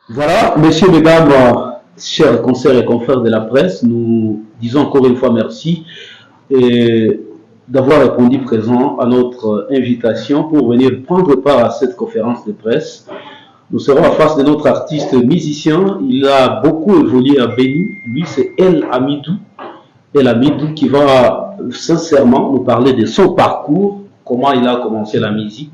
Voilà, messieurs, mesdames, chers consoeurs et confrères de la presse, nous disons encore une fois merci d'avoir répondu présent à notre invitation pour venir prendre part à cette conférence de presse. Nous serons en face de notre artiste musicien. Il a beaucoup évolué à Béni. Lui, c'est El Amidou. El Amidou qui va sincèrement nous parler de son parcours, comment il a commencé la musique,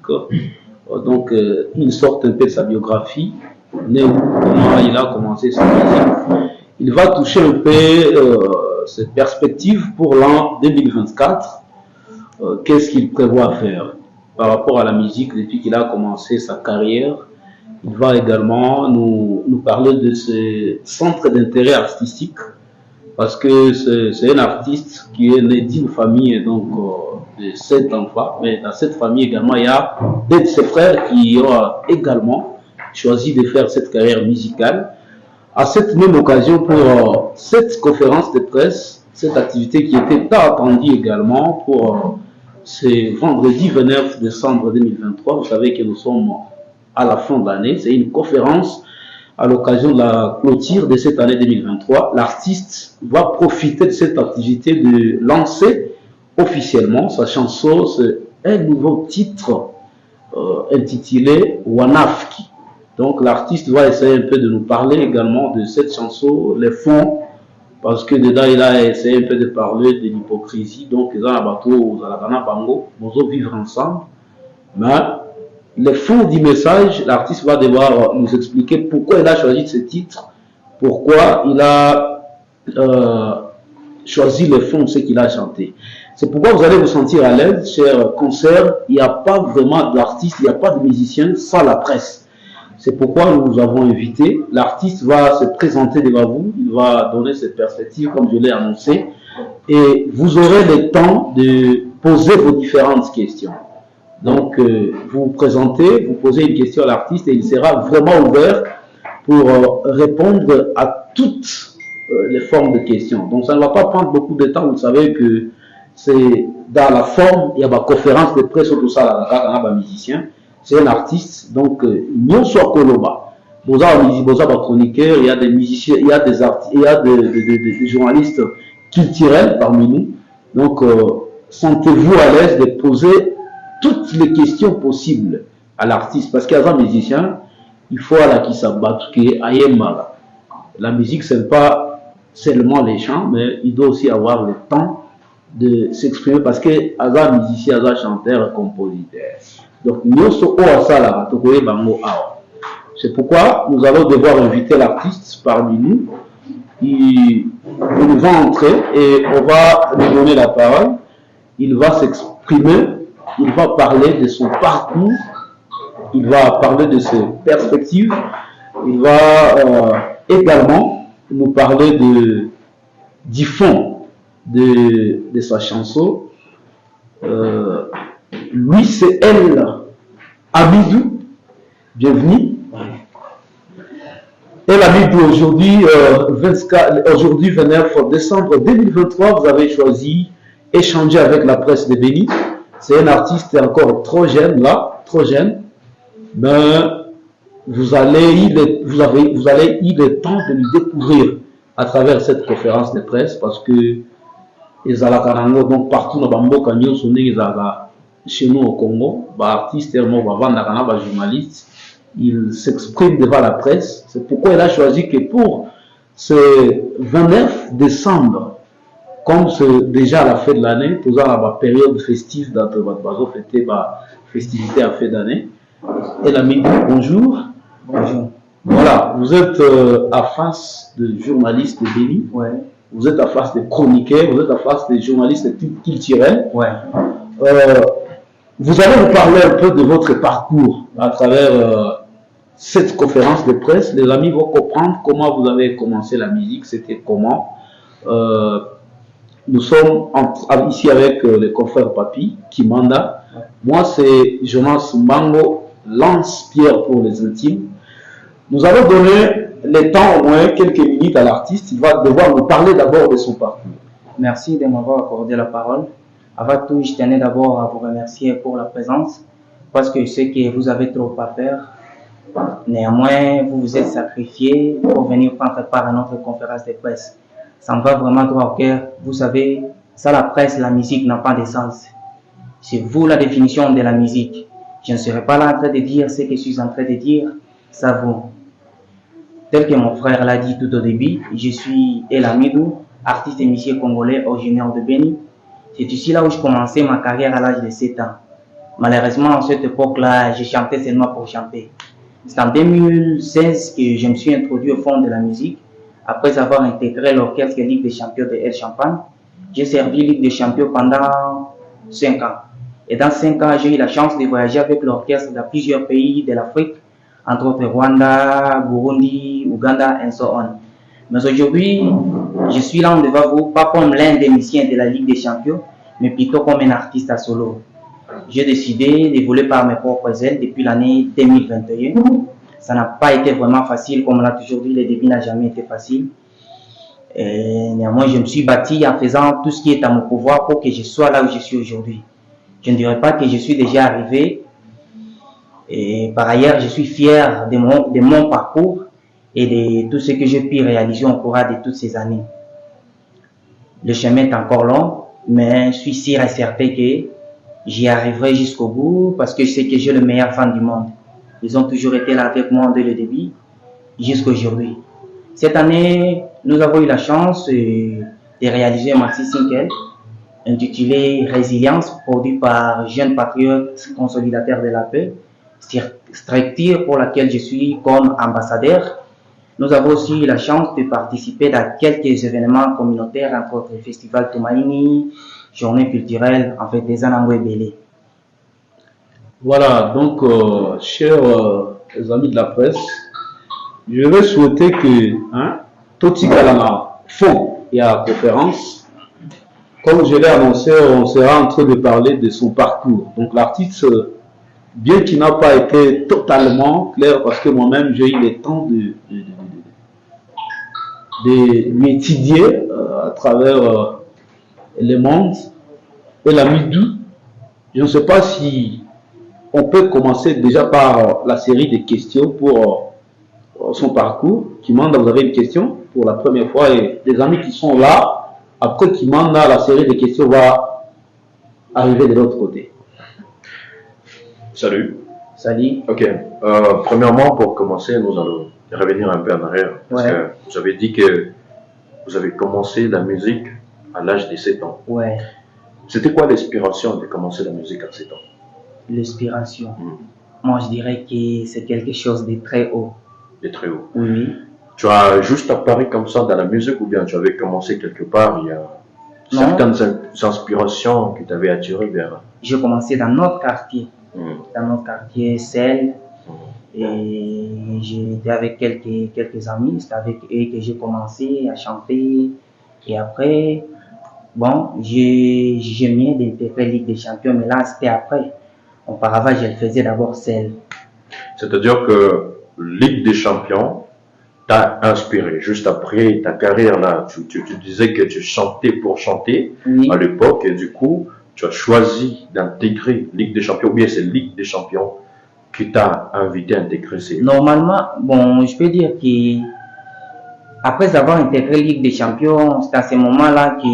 donc une sorte un peu de sa biographie, comment il a commencé sa musique. Il va toucher un peu ses perspectives pour l'an 2024. Qu'est-ce qu'il prévoit faire par rapport à la musique depuis qu'il a commencé sa carrière. Il va également nous parler de ses centres d'intérêt artistique, parce que c'est un artiste qui est né d'une famille donc de 7 enfants, mais dans cette famille également il y a deux de ses frères qui ont également choisi de faire cette carrière musicale. À cette même occasion, pour cette conférence de presse, cette activité qui était pas attendue également pour ce vendredi 29 décembre 2023, vous savez que nous sommes à la fin de l'année, c'est une conférence à l'occasion de la clôture de cette année 2023. L'artiste va profiter de cette activité de lancer officiellement sa chanson, c'est un nouveau titre intitulé Wanafki. Donc l'artiste va essayer un peu de nous parler également de cette chanson, les fonds, parce que dedans il a essayé un peu de parler de l'hypocrisie. Donc ils ont un bateau aux Alabama Bango, nous vivre ensemble. Mais les fonds du message, l'artiste va devoir nous expliquer pourquoi il a choisi ce titre, pourquoi il a choisi le fond de ce qu'il a chanté. C'est pourquoi vous allez vous sentir à l'aise, chers concerts. Il n'y a pas vraiment d'artiste, il n'y a pas de musicien sans la presse. C'est pourquoi nous vous avons invité. L'artiste va se présenter devant vous, il va donner cette perspective comme je l'ai annoncé, et vous aurez le temps de poser vos différentes questions. Donc, vous vous présentez, vous posez une question à l'artiste et il sera vraiment ouvert pour répondre à toutes les formes de questions. Donc, ça ne va pas prendre beaucoup de temps. Vous savez que c'est dans la forme, il y a ma conférence de presse, tout ça, là, musicien. C'est un artiste, donc, non soit Koloba. Vous avez des chroniqueurs, il y a des musiciens, il y a des artistes, il y a des journalistes culturels parmi nous. Donc, sentez-vous à l'aise de poser toutes les questions possibles à l'artiste, parce qu'à un musicien, il faut à la qui s'abattre, la musique, ce n'est pas seulement les chants, mais il doit aussi avoir le temps de s'exprimer, parce que un musicien, un chanteur, compositeur. Donc, nous sommes au Asala, c'est pourquoi nous allons devoir inviter l'artiste parmi nous. Il va entrer et on va lui donner la parole. Il va s'exprimer. Il va parler de son parcours, il va parler de ses perspectives, il va également nous parler du fond de sa chanson. Lui, c'est El Amidou. Bienvenue. El Amidou, aujourd'hui, 29 décembre 2023, vous avez choisi échanger avec la presse de Béni. C'est un artiste encore trop jeune, là, trop jeune. Mais vous allez eu le temps de le découvrir à travers cette conférence de presse, parce que les Alakarango, donc partout dans Bambo, Kanyo, chez nous au Congo, artistes, journalistes, il s'exprime devant la presse. C'est pourquoi il a choisi que pour ce 29 décembre, comme c'est déjà la fin de l'année, pour la période festive dans votre fêter la festivité à fin d'année. Et l'ami, bonjour. Bonjour. Voilà, vous êtes à face de journalistes de Béni. Ouais. Vous êtes à face de chroniqueurs, vous êtes à face de journalistes culturels. Ouais. Vous allez nous parler un peu de votre parcours à travers cette conférence de presse. Les amis vont comprendre comment vous avez commencé la musique, c'était comment. Nous sommes ici avec le confrère Papi, Kimanda. Moi, c'est Jonas Mango, lance-pierre pour les intimes. Nous allons donner le temps, au moins quelques minutes à l'artiste. Il va devoir nous parler d'abord de son parcours. Merci de m'avoir accordé la parole. Avant tout, je tenais d'abord à vous remercier pour la présence, parce que je sais que vous avez trop à faire. Néanmoins, vous vous êtes sacrifié pour venir prendre part à notre conférence de presse. Ça me va vraiment droit au cœur. Vous savez, sans la presse, la musique n'a pas de sens. C'est vous la définition de la musique. Je ne serai pas là en train de dire ce que je suis en train de dire, ça vous. Tel que mon frère l'a dit tout au début, je suis El Amidou, artiste et musicien congolais originaire de Béni. C'est ici là où je commençais ma carrière à l'âge de 7 ans. Malheureusement, à cette époque-là, je chantais seulement pour chanter. C'est en 2016 que je me suis introduit au fond de la musique. Après avoir intégré l'orchestre Ligue des Champions de El Champagne, j'ai servi Ligue des Champions pendant 5 ans. Et dans 5 ans, j'ai eu la chance de voyager avec l'orchestre dans plusieurs pays de l'Afrique, entre autres Rwanda, Burundi, Ouganda, et so on. Mais aujourd'hui, je suis là devant vous, pas comme l'un des musiciens de la Ligue des Champions, mais plutôt comme un artiste à solo. J'ai décidé de voler par mes propres ailes depuis l'année 2021. Ça n'a pas été vraiment facile, comme on l'a toujours dit, le début n'a jamais été facile. Et néanmoins, je me suis bâti en faisant tout ce qui est à mon pouvoir pour que je sois là où je suis aujourd'hui. Je ne dirais pas que je suis déjà arrivé. Et par ailleurs, je suis fier de mon parcours et de tout ce que j'ai pu réaliser au cours de toutes ces années. Le chemin est encore long, mais je suis sûr et certain que j'y arriverai jusqu'au bout parce que je sais que j'ai le meilleur fan du monde. Ils ont toujours été là avec moi dès le début jusqu'à aujourd'hui. Cette année, nous avons eu la chance de réaliser un maxi single intitulé Résilience, produit par Jeunes Patriotes Consolidateurs de la Paix, structure pour laquelle je suis comme ambassadeur. Nous avons aussi eu la chance de participer à quelques événements communautaires, entre autres le Festival Tomaini, Journée culturelle, en fait, des Anangwe Belé. Voilà, donc, chers amis de la presse, je vais souhaiter que Toti Kalama fond et à la conférence, comme je l'ai annoncé, on sera en train de parler de son parcours. Donc l'artiste, bien qu'il n'a pas été totalement clair, parce que moi-même j'ai eu le temps de m'étudier à travers les mondes et la midou. Je ne sais pas si on peut commencer déjà par la série de questions pour son parcours. Kimanda, vous avez une question pour la première fois et les amis qui sont là, après Kimanda, la série de questions va arriver de l'autre côté. Salut. Salut. Ok. Premièrement, pour commencer, nous allons revenir un peu en arrière. Parce que vous avez dit que vous avez commencé la musique à l'âge de 7 ans. Ouais. C'était quoi l'inspiration de commencer la musique à 7 ans? L'inspiration. Moi, je dirais que c'est quelque chose de très haut. De très haut. Oui. Tu as juste apparu comme ça dans la musique ou bien tu avais commencé quelque part, il y a certaines inspirations qui t'avaient attiré vers... J'ai commencé dans notre quartier. Dans notre quartier, Celle. Et j'étais avec quelques amis. C'est avec eux que j'ai commencé à chanter. Et après, bon, j'ai mis d'intégrer Ligue des Champions, mais là, c'était après. Auparavant, je le faisais d'abord Celle. C'est-à-dire que Ligue des Champions t'a inspiré. Juste après ta carrière là, tu disais que tu chantais pour chanter à l'époque et du coup, tu as choisi d'intégrer Ligue des Champions. Ou bien c'est Ligue des Champions qui t'a invité à intégrer ces... Normalement, bon, je peux dire que après avoir intégré Ligue des Champions, c'est à ce moment-là que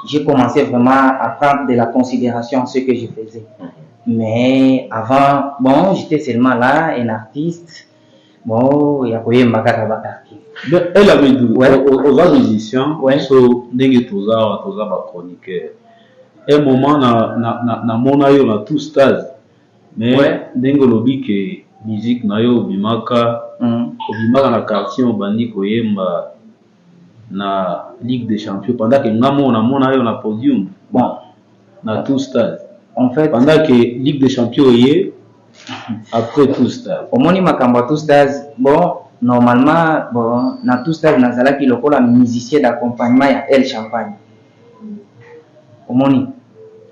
j'ai commencé vraiment à prendre de la considération ce que je faisais. Mais avant, bon, j'étais seulement là, un artiste. Bon, il y a eu un bagage à artiste. Elle avait dit, aux musiciens, so ndenge toza ba chroniqueur. Un moment na mona yo na tout stade. Mais ndenge lobi que musique na yo bimaka, obimaka na quartier obandi koyemba na Ligue des Champions pendant que ngamo na mona yo na podium. Bon, na tout stade. En fait, pendant que Ligue des Champions est après tout stade. Au moins, makamba tout stade, bon, normalement, bon, dans tout stade, dans la qui lokola musicien d'accompagnement à El Champagne. Au moins.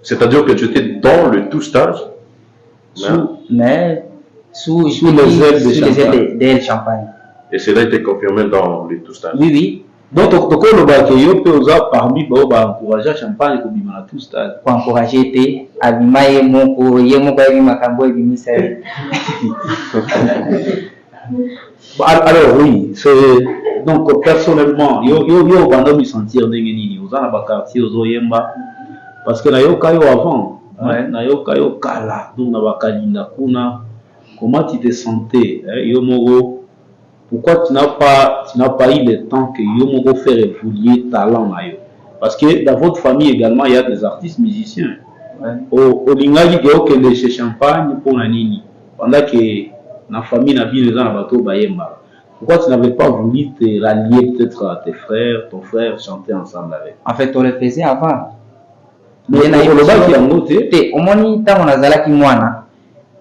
C'est-à-dire que tu étais dans le tout stade, mais sous les ailes de El Champagne. Et cela a été confirmé dans le tout stade. Oui, oui. Donc, le bac, peut oser parmi encourager champagne comme il m'a tout stade. Pour encourager té, abima yemoko makambo ebimisa. Alors oui, c'est donc personnellement, yo bando me sentir ndenge nini, oza na ba quartier ozo yemba parce que na yo kayo avant, na yo kayo kala, donc na ba kalinda kuna, comment tu te sentais, yo moko, pourquoi tu n'as pas eu le temps que yo moko faire évoluer talent na yo? Parce que dans votre famille également il y a des artistes musiciens. Au lingaki ke okende chez Champagne pour na nini, pendant que la famille n'a bien les gens à bateau bayemba. Pourquoi tu n'avais pas voulu te rallier peut-être à tes frères, ton frère, chanter ensemble avec? En fait, on le faisait avant. Mais le bas qui a monté. Au moins, tant on a zala ki mwana,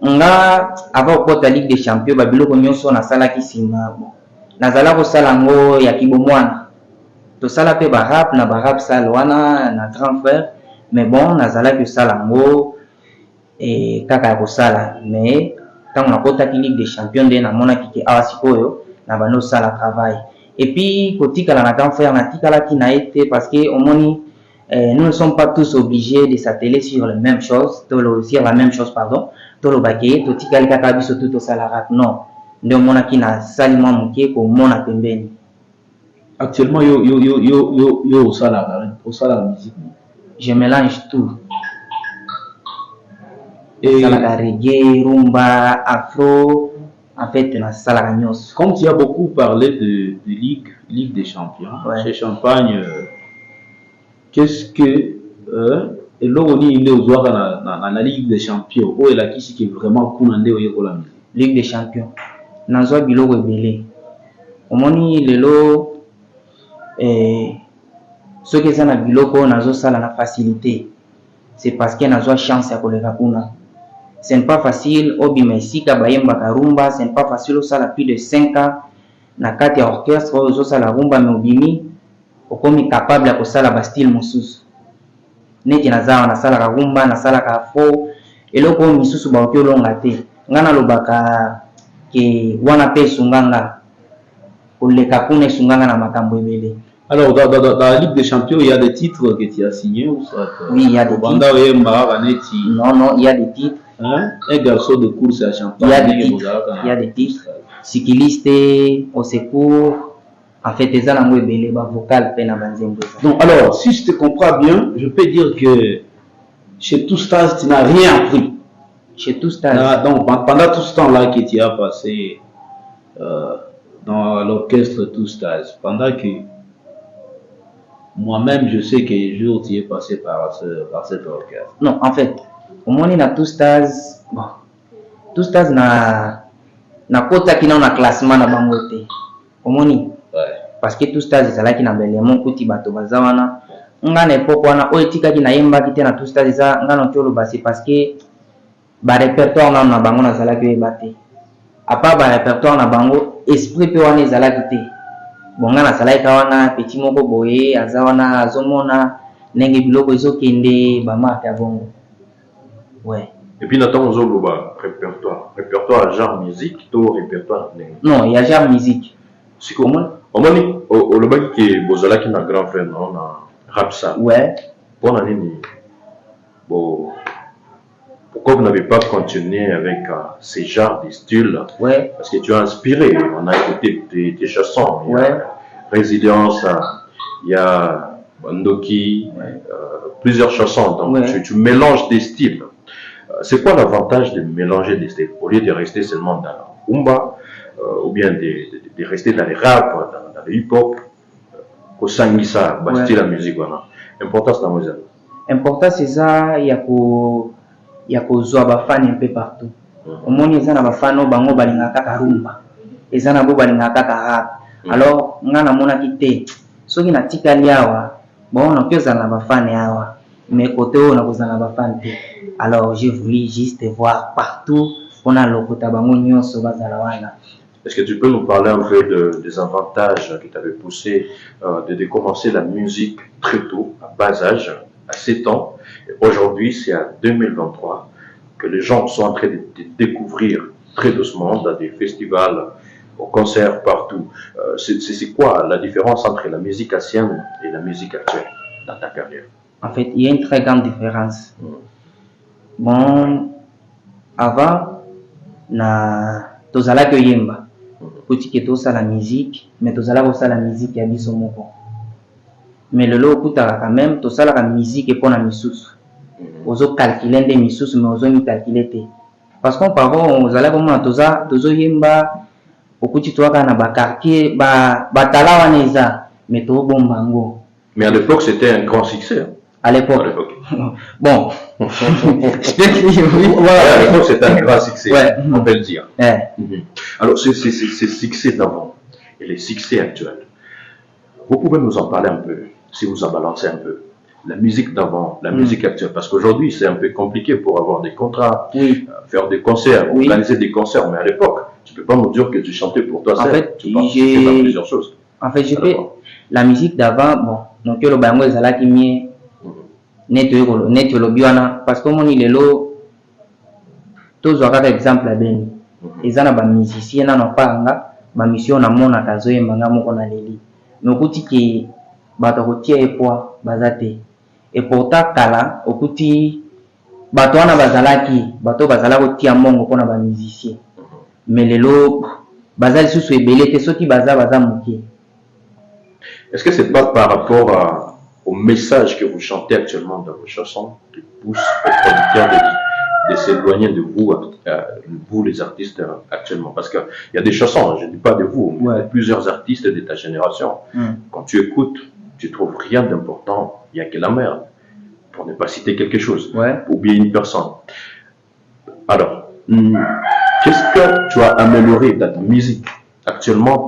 on a avant au Ligue des Champions, babilo konyo so na sala ki sima. Na zala ko sala ngo ya kibo mwana. To sala pe barap na barap salwana na grand frère, mais bon na zala ki sala ngo et kaka ko sala, mais quand on a kota Ligue des Champions de na mona ki awasikoyo na bano sala travail. Et puis côté kala na grand frère na tikala ki na été parce que au moins nous ne sommes pas tous obligés de s'atteler sur les mêmes choses, sur la même chose pardon. Tout le baquet, tout tikala kaka biso tout au sala non. Nde mona ki na salima muke ko mona pembeni. Actuellement yo au sala musique. Je mélange tout. Et Salada reggae, rumba, afro, en fait, dans salada nyos. comme tu as beaucoup parlé de Ligue des Champions, chez Champagne, qu'est-ce que l'Oroni il est aux dans la Ligue des Champions, où est la qui est vraiment cool en la musique. Ligue des Champions. Nazo biloko ebele. Omoni lelo ceux qui sont na biloko nazo sala na facilité. C'est parce que nazo chance ya koleka kuna. Ce n'est pas facile, obima isika bayemba karumba, ce n'est pas facile au sala plus de 5 ans na kati ya orchestre ozo sala rumba mais obimi okomi capable ya kosala ba style mususu. Neti nazawa na sala rumba na sala ka afro eloko misusu ba okolonga te. Ngana lobaka ke wana pe sunganga koleka kuna sunganga na makambo ebele. Alors dans la Ligue des Champions, il y a des titres que tu as signés ou ça? Oui, il y a des titres. Non, il y a des titres. Hein? Un garçon de course à Champagne. Il y a des titres. Cycliste, au secours. En fait, les gens ont ebele ba vocal pe na banzembo. Donc alors, si je te comprends bien, je peux dire que chez Tout Stars, tu n'as rien appris. Chez Tout Stars. Donc pendant tout ce temps-là que tu as passé dans l'orchestre Tout Stars, pendant que moi-même, je sais que un jour tu es passé par cet orchestre. Non, en fait, au moins na Tout Stars, bon, Tout Stars na kota ki na classement na bango te. Au moins, parce que Tout Stars ezala ki na belemon kuti bato bazawana. Nga na époque wana o etika ki na yemba ki te na Tout Stars eza nga na tolo basi parce que ba répertoire na bango na zala ki ebate. À part ba répertoire na bango, esprit pe wana ezala ki te. Bonga na salai kawana petit moko boye azawana azomona nenge biloko ezokende ba marque ya bongo. Ouais. Et puis nathan ozoloba répertoire genre musique to répertoire nenge. Non, il y a genre musique. C'est comment? Omoni olobaki ke bozalaki na grand frère non na rap ça. Ouais. Bon année bon. Pourquoi vous n'avez pas continué avec ces genres de styles? Ouais. Parce que tu as inspiré, on a écouté tes chansons. Il y a Résilience, il y a Bandoki, plusieurs chansons. Donc tu mélanges des styles. C'est quoi l'avantage de mélanger des styles au lieu de rester seulement dans la rumba ou bien de rester dans les rap, dans le hip-hop, au sangisa, style la musique. Voilà. Importance dans la musique. Importance c'est ça, il y a kozwa bafani un peu partout. Omoni eza na bafano bango balingaka ka rumba. Eza na bo balingaka ka rap. Alors nga na mona kite. Soki na tikali awa, bon on peut na bafani awa. Mais côté on a besoin na bafani te. Alors j'ai voulu juste voir partout on a lokota bango nyonso bazala wana. Est-ce que tu peux nous parler un peu des avantages qui t'avaient poussé de commencer la musique très tôt, à bas âge, à 7 ans? Aujourd'hui, c'est à 2023 que les gens sont en train de découvrir très doucement dans des festivals, au concerts, partout. c'est quoi la différence entre la musique ancienne et la musique actuelle dans ta carrière? En fait, il y a une très grande différence. Bon, avant, tozala que yemba. Kuti que tosa la musique, mais tozala aussi la musique ya biso moko. Mais le lot kutaka quand même, tosa la musique et pour la misusu. Ozo calculer des misusu, mais ozo mi calculer te. Parce qu'on parle, on zala vraiment tozo yemba, okuti toaka na ba quartier, ba tala waneza, mais to bombango. Mais à l'époque, c'était un grand succès. À l'époque. Bon. Voilà, à l'époque, c'était un grand succès, ouais. On peut le dire. Ouais. Alors, ces succès d'avant et les succès actuels, vous pouvez nous en parler un peu, si vous en balancez un peu. La musique d'avant, la musique actuelle, parce qu'aujourd'hui, c'est un peu compliqué pour avoir des contrats, faire des concerts, organiser des concerts, mais à l'époque, tu ne peux pas me dire que tu chantais pour toi seul. En fait, tu participais dans plusieurs choses. En fait, la musique d'avant, bon, donc le bango est là qui m'y net le biwana parce que mon il est là tous aura exemple à Beni ils en a ba musicien na panga ba mission na mona kazoye manga moko na leli mais okuti ki bato kotia epoa bazate et pourtant kala okuti bato wana bazalaki bato bazala kotia mongo pona ba musicien mais lelo bazali susu ebele te soki baza mukie. Est-ce que c'est pas par rapport au message que vous chantez actuellement dans vos chansons qui pousse les producteurs de s'éloigner de vous, vous les artistes actuellement? Parce qu'il y a des chansons, je ne dis pas de vous, mais de plusieurs artistes de ta génération. Quand tu écoutes, tu trouves rien d'important, il n'y a que la merde, pour ne pas citer quelque chose, ou bien une personne. Alors, qu'est-ce que tu as amélioré dans ta musique actuellement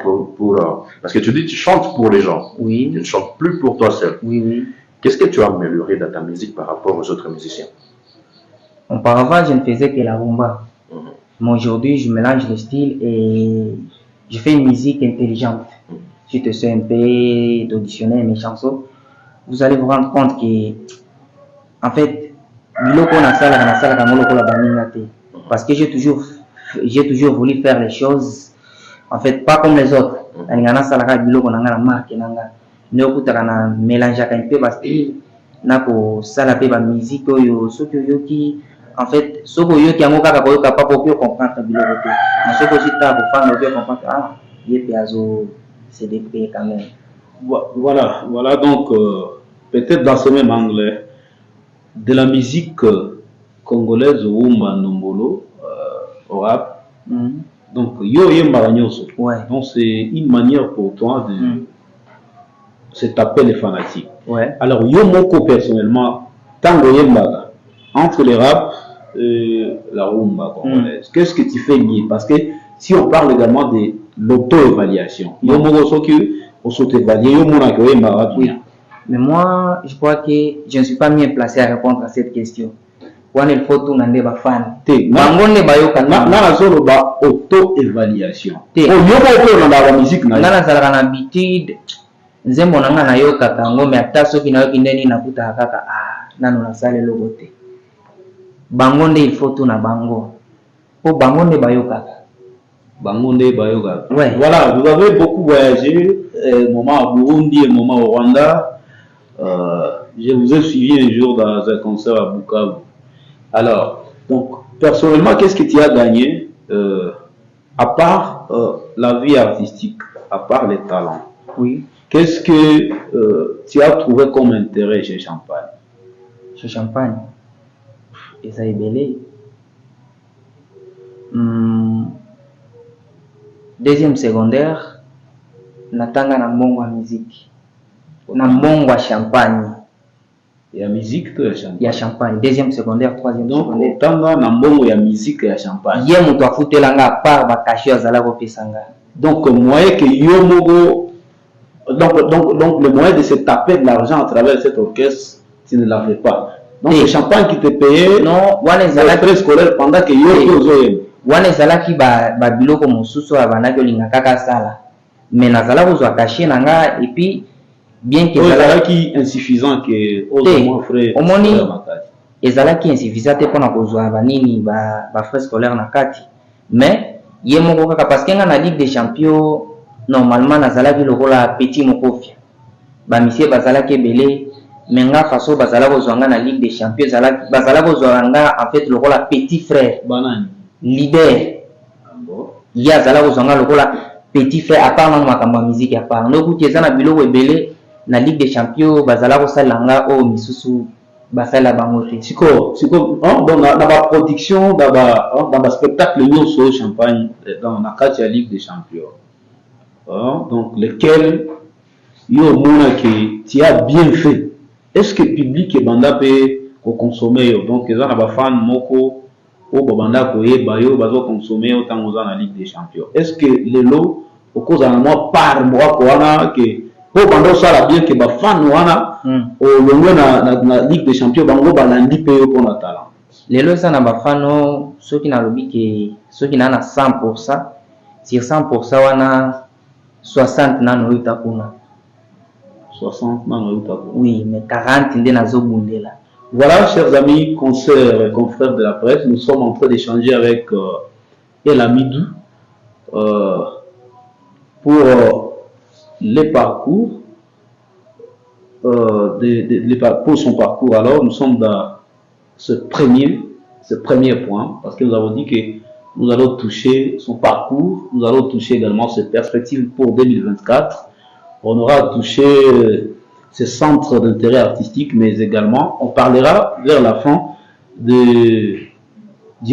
parce que tu dis tu chantes pour les gens, tu ne chantes plus pour toi seul. Qu'est-ce que tu as amélioré dans ta musique par rapport aux autres musiciens? Auparavant, je ne faisais que la rumba. Mais aujourd'hui, je mélange les styles et je fais une musique intelligente. Si tu sais un peu d'auditionner mes chansons, vous allez vous rendre compte que, en fait, parce que j'ai toujours voulu faire les choses. En fait, pas comme les autres. Ningana salaka biloko nanga marque nanga. Neokutaka na mélange un peu parce que nako sala pe ba musique oyo soki yoki en fait soko yoki yango kaka ko capable de comprendre biloko te. Na soko sita ko fan de comprendre ah yepe azo c'est des pays quand même. Voilà donc peut-être dans ce même anglais de la musique congolaise au Nombolo au rap. Donc, donc c'est une manière pour toi de se taper les fanatiques. Alors, yo moko personnellement, tango yembaga entre les rap et la rumba congolaise. Qu'est-ce que tu fais mieux? Parce que si on parle également de l'auto-évaluation, yo moko soki on s'auto-évalue, yo mona ko yembaga bien. Mais moi, je crois que je ne suis pas bien placé à répondre à cette question. Il faut tout le monde fan. Na zone ba auto-évaluation. Musique na habitude. Nzembo nanga na yo kaka ngome ata soki na yo kindeni na kuta kaka nano na sale logote. Bangonde il faut tout na bango. Po bangonde bayo kaka. Bangonde bayo kaka. Voilà, vous avez beaucoup voyagé, moment au Burundi et moment au Rwanda. Je vous ai suivi un jour dans un concert à Bukavu. Alors, donc, personnellement, qu'est-ce que tu as gagné à part la vie artistique, à part les talents? Qu'est-ce que tu as trouvé comme intérêt chez Champagne? Chez Champagne, et ça est belé. Deuxième secondaire, natanga na mbongo wa musique. Na mbongo wa Champagne. Il y a musique de Champagne. Il y a Champagne. Deuxième secondaire, troisième secondaire. Tanga na mbongo ya musique ya Champagne. Yé muto afutelanga par ba caché azala ko pesanga. Donc moyen que yo mogo donc le moyen de se taper de l'argent à travers cet orchestre, tu ne l'avais pas. Donc c'est Champagne qui te payait. Non, wana ezala très scolaire pendant que yo ozoyem. Wana ezala ki ba biloko mosusu abana ko linga kaka sala. Mais nazala ko zo caché nanga et puis bien que ezala qui insuffisant que mon frère omoni ezala qui insuffisant te pona kozwa banini ba frais scolaire na kati mais ye moko kaka parce que nga na Ligue des Champions normalement nazalaki lokola petit mokofia bamisie bazalaki ebele mais nga façon bazala kozwanga na Ligue des Champions bazala kozwanga en fait lokola petit frère banani leader ye azala kozwanga lokola petit frère apart na makambo ya musique apart nokuti eza na biloko ebele na Ligue des Champions bazala kosalanga oyo misusu basala bango te siko donc na ba production dans ba spectacle nyonso champagne dans la kati ya Ligue des Champions donc lequel yo mona que tu as bien fait. Est-ce que le public est banda peut consommer donc ils ont ba fan moko au banda ko yeba yo bazo consommer autant aux en Ligue des Champions. Est-ce que les lots au cause en moi par moi ko wana que pour banda ça la bien que ba fan wana au longo na Ligue des Champions bango balandi pe yo pour na talent. Les lots ça na ba fano ceux qui na lobi que ceux qui na 100% sur 100% wana 60 nano utakuna 60 nano utakuna. Oui, mais 40 nde nazobundela. Voilà, chers amis, consoeurs et confrères de la presse, nous sommes en train d'échanger avec El Amidou pour les parcours, pour son parcours. Alors, nous sommes dans ce premier point, parce que nous avons dit que nous allons toucher son parcours, nous allons toucher également ses perspectives pour 2024. On aura touché ses centres d'intérêt artistique, mais également, on parlera vers la fin du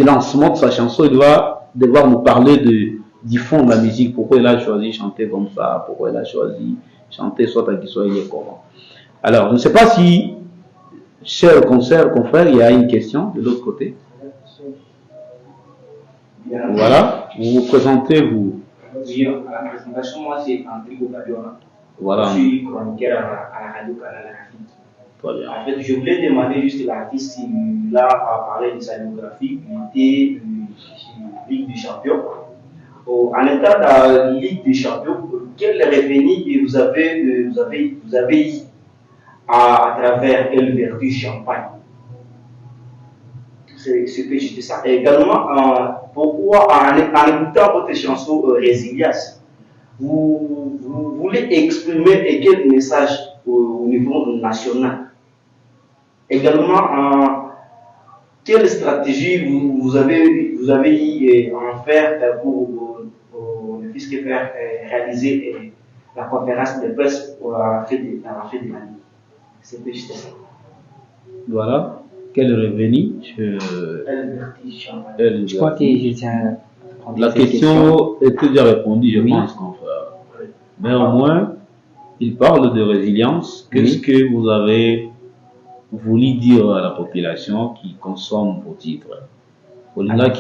lancement de sa chanson. Il va devoir nous parler du fond de la musique, pourquoi il a choisi chanter comme ça, pourquoi il a choisi chanter soit à qui soit il est comment. Alors, je ne sais pas si, chers confrères, il y a une question de l'autre côté. Voilà, vous vous présentez, vous. Oui, à la présentation, moi c'est André Gobadiona. Voilà. Je suis chroniqueur à la radio Canal Afrique. Très bien. En fait, je voulais demander juste l'artiste qui là a parlé de sa biographie. Il était Ligue des Champions. En état de la Ligue des Champions, quel revenu vous avez eu à travers El Vertu Champagne? C'était juste ça. Et également, pourquoi en écoutant votre chanson Résilience, vous voulez exprimer quel message au niveau national? Également, quelle stratégie vous avez eu en faire pour ne fût-ce que faire réaliser la conférence de presse pour la fin de l'année? C'était juste ça. Voilà. Quel revenu Je crois que je tiens. La question est déjà répondue, je pense, confrère. Mais au moins, il parle de résilience. Qu'est-ce que vous avez voulu dire à la population qui consomme vos titres? On a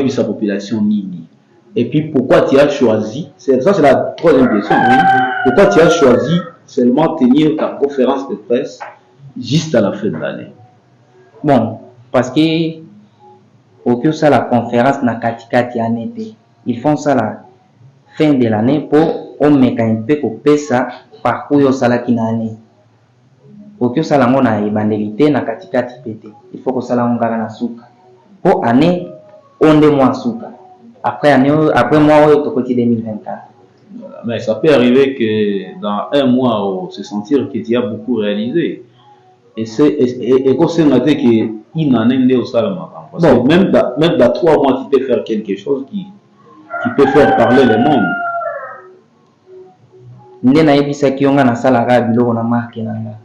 sa population Nini. Et puis, pourquoi tu as choisi, ça c'est la troisième question, pourquoi tu as choisi seulement tenir ta conférence de presse juste à la fin de l'année? Bon, parce que au que ça la conférence na katikati année, ils font ça la fin de l'année pour on mécanique pour pesa parcours yo sala kinane. Au que ça la ngona ebandelité na katikati pété. Il faut que ça la ngara na suka. Pour année on de mois suka. Après mois au côté 2024. Voilà. Mais ça peut arriver que dans un mois on se sentir que tu as beaucoup réalisé. Et quand c'est noté qu'il n'en est au salama. Parce que même dans 3 mois, tu peux faire quelque chose qui peut faire parler le monde. Nde na yebisa ki yonga na sala ka biloko na marque nanga.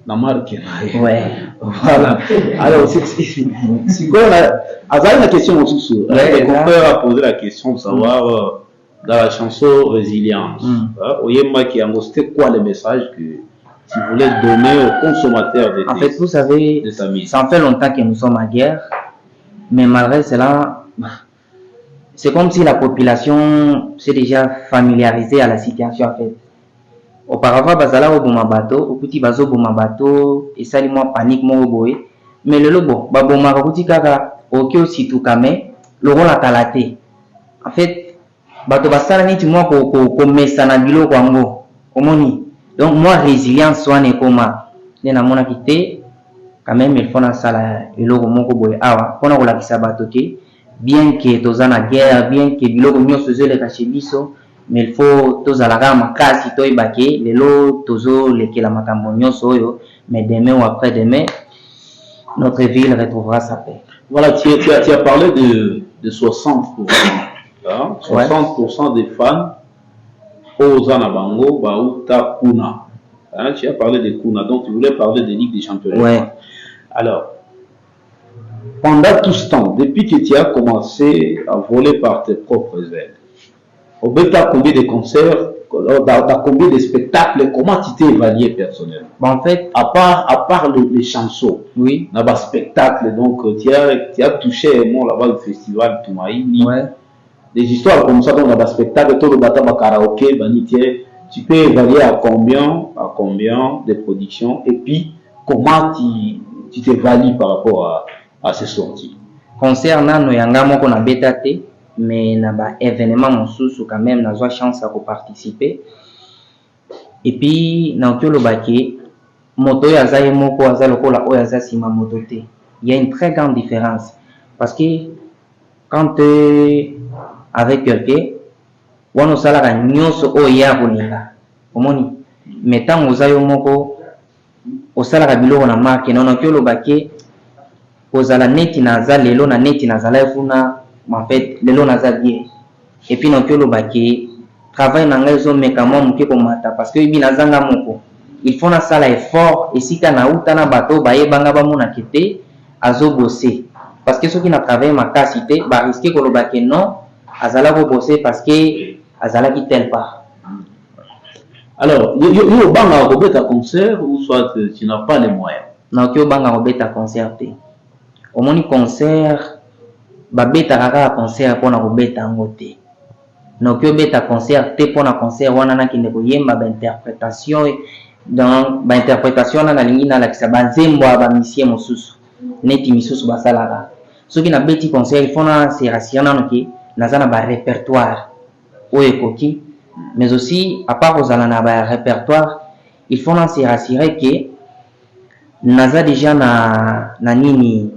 Na marque. Ouais. Voilà. Alors c'est quoi la question aussi. Le confrère a posé la question de savoir dans la chanson Résilience. Oyema qui a c'était quoi le message que tu voulais donner aux consommateurs de En fait, vous savez, ça fait longtemps que nous sommes en guerre, mais malgré cela, c'est comme si la population s'est déjà familiarisée à la situation en fait. Auparavant, bazala oboma bateau, au petit bazo boma bateau, et ça lui moi panique moi boy. Mais le lobo, baboma kuti kaka, ok aussi tout kamé, le rôle a talaté. En fait, bateau basala ni tu moi ko mesana bilo kwango, komoni. Donc moi résilience soit ne koma na mona kité quand même il faut na sala eloko moko boye awa pona ko la kisabato ke bien que tozana guerre bien que biloko nyonso zele ka chebiso mais il faut tozalaka makasi toyebake lelo tozolekela makambo nyonso oyo, mais demain ou après-demain notre ville retrouvera sa paix. Voilà, tu as parlé de 60%. Hein? 60% des fans aux Anabango, Baouta, Kuna. Hein? Tu as parlé de Kuna, donc tu voulais parler de Ligue des Champions. Ouais. Alors, pendant tout ce temps, depuis que tu as commencé à voler par tes propres ailes, au bout de combien de concerts, dans combien de spectacles, comment tu t'es évalué personnellement? En fait, à part les chansons, oui, dans le spectacle, donc tu as touché moi là-bas le festival Toumaïni, ouais. Des histoires comme ça dans le spectacle, tout le bâtiment karaoké, tu peux évaluer à combien de productions et puis comment tu t'évalues par rapport à ces sorties. Concernant nos yanga moko na betate, mais na ba événement mosusu quand même na chance à participer. Et puis na okyo lobaki moto ya zaye moko aza lokola oya za sima moto te. Il y a une très grande différence parce que quand avec quelqu'un wana osala nyonso oya kolinga omoni mais tant ozayo moko osala biloko na marque na okyo lobaki ozala neti naza lelo na neti nazala efuna en fait lelo naza bien et puis nokyo lobaki travail na ngai zo meka mwa muke ko mata parce que bi nazanga moko il faut na sala effort esika na uta na bato baye banga ba mona kete azo bosser parce que ceux qui na travaillé makasi te ba risquer ko lobaki non azala ko bosser parce que azala qui tel part. Alors yo banga ko beta concert ou soit tu n'as pas les moyens. Nokyo banga ko beta concert te. Au moni concert babeta kaka concert pona kobeta ngo te. Nokyo beta concert te pona concert wana na kinde koyemba ba interprétation donc ba interprétation na lingi na lakisa ba nzembo ba misie mosusu neti misusu basalaka. Soki na beti concert il faut na se rassurer na ke nazana ba répertoire oyo koki mais aussi à part aux na ba répertoire il faut na se rassurer que naza déjà na nini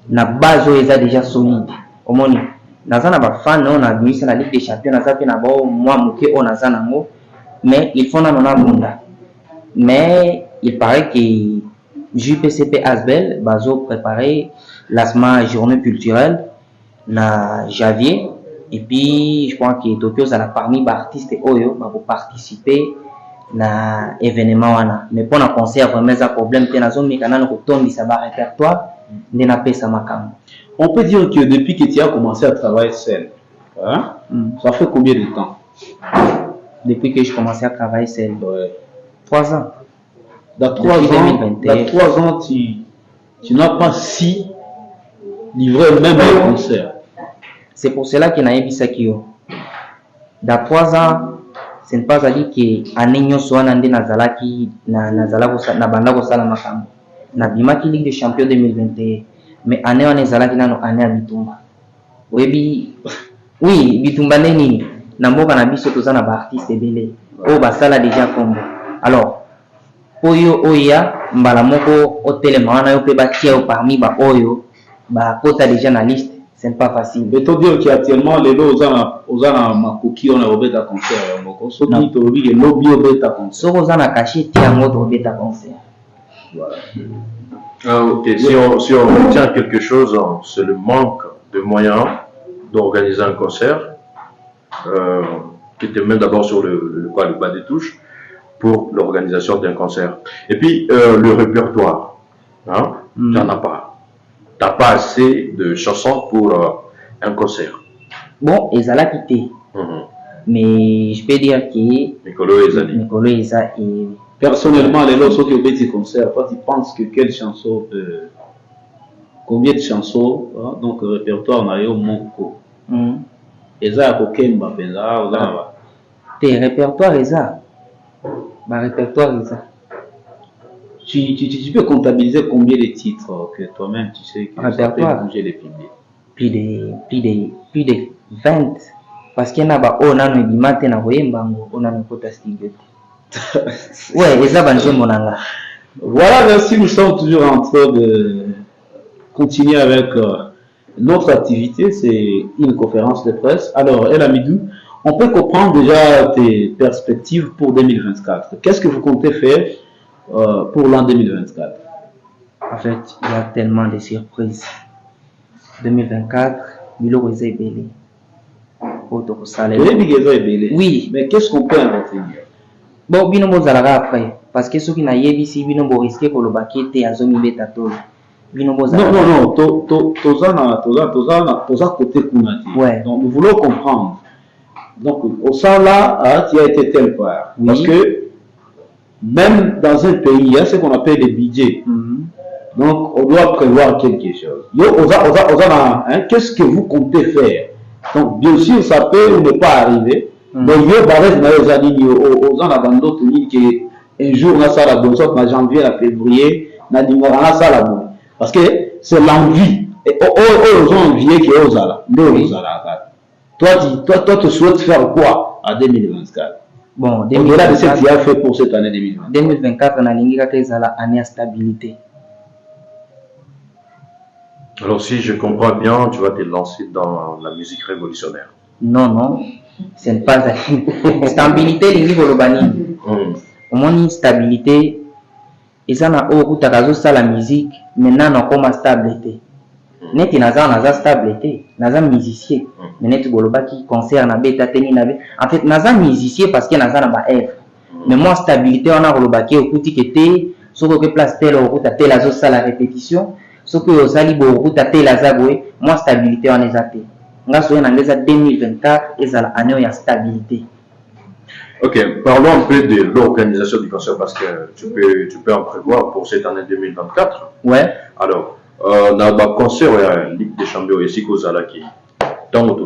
na base oyo eza déjà solide omoni naza na bafan oyo na bimisa na Ligue des Champions naza mpe na bao mwa moke oyo naza nango mais il faut nano na bunda mais il paraît que JPCP Asbel bazo préparer lancement journée culturelle na janvier et puis je crois que Tokyo ça parmi les artistes oyo ba participer na événement wana mais pour un concert vraiment ça problème te nazo mekana ko tondisa ba répertoire ndena pesa makambo. On peut dire que depuis que tu as commencé à travailler seul, hein, ça fait combien de temps? Depuis que je commençais à travailler seul, 3 ans. Dans 3 ans, tu n'as pas si livré même un concert. C'est pour cela qu'il y a un bisakio. Dans 3 ans, ce n'est pas à dire que année nyonso wana nde nazalaki na banda kosala makambo. Na bimaki Ligue des Champions 2021. Mais année wana ezalaki nano année ya bitumba. Oyebi oui, bitumba nini na mboka na biso toza na ba artiste ebele oyo basala déjà kombo. Alors oyo oya mbala moko otelema wana yo pe batia parmi ba oyo ba kota déjà na liste, c'est pas facile. Mais to dire qu'actuellement les lots ozana makoki on a obeta concert ya moko. So qui to bi le lobby obeta concert. So ozana caché ti yango to obeta concert. Voilà. Ah, ok, si on retient quelque chose, c'est le manque de moyens d'organiser un concert, qui était même d'abord sur le bas des touches, pour l'organisation d'un concert. Et puis, le répertoire, hein, tu n'en as pas. Tu n'as pas assez de chansons pour un concert. Bon, et ça l'a quitté. Mais je peux dire que Nicolo Eza et personnellement, les lots qui ont été concerts, toi tu penses que quelle chanson, combien de chansons, hein, donc le répertoire on a eu au Moko. Eza Kokemba, Peza, tes répertoires Eza. Ma répertoire Eza. Tu peux comptabiliser combien de titres que toi-même tu sais que ça peut bouger les publics? Plus de 20. Parce qu'il y en a pas, on a un matin à Voyembango, on a un quota studio. Ouais, et ça va nous monanga. Voilà, merci, nous sommes toujours en train de continuer avec notre activité, c'est une conférence de presse. Alors, El Amidou, on peut comprendre déjà tes perspectives pour 2024. Qu'est-ce que vous comptez faire pour l'an 2024? En fait, il y a tellement de surprises. 2024, Milo est belé. Oui, mais qu'est-ce qu'on peut en retenir? Bon, bino bozalaka après. Parce que ceux qui n'ont ici, bino bo risqué pour le baquet et à zomi beta tol. Non, toza côté kunati. Ouais. Donc nous voulons comprendre. Donc au sein là, tu as été tel part. Oui. Parce que même dans un pays, il y a ce qu'on appelle des budgets. Donc on doit prévoir quelque chose. Qu'est-ce que vous comptez faire? Donc bien sûr, ça peut ne pas arriver. Mais il y a un jour, on a ça la bonne sorte, en janvier, en février, on a ça la bonne. Parce que c'est l'envie. Et aux envieux qui osent là. Toi, tu souhaites faire quoi en 2024? Bon, au-delà de ce que tu as fait pour cette année 2024. 2024, on a l'année à stabilité. Alors, si je comprends bien, tu vas te lancer dans la musique révolutionnaire. Non, ce n'est pas ça. Stabilité, les niveaux urbains. Au moins, une stabilité, et ça n'a aucun raison la musique, maintenant, on a comme stabilité. Net naza stabilité, naza musicien, mais net goloba qui concerne bêta teni na en fait naza musicien parce que naza na ba œuvre. Mais moi stabilité on a goloba qui okuti kete, soko que place tel okuta tel azo la répétition, soko ozali bo okuta tel azagoe, moi stabilité on ezate. Nga soya na ngeza 2024 ezala année ya stabilité. Ok, parlons un peu de l'organisation du concert parce que tu peux en prévoir pour cette année 2024. Ouais. Alors, dans le concert, il y a la Ligue des Champions ici qu'aux Alaki. Tant que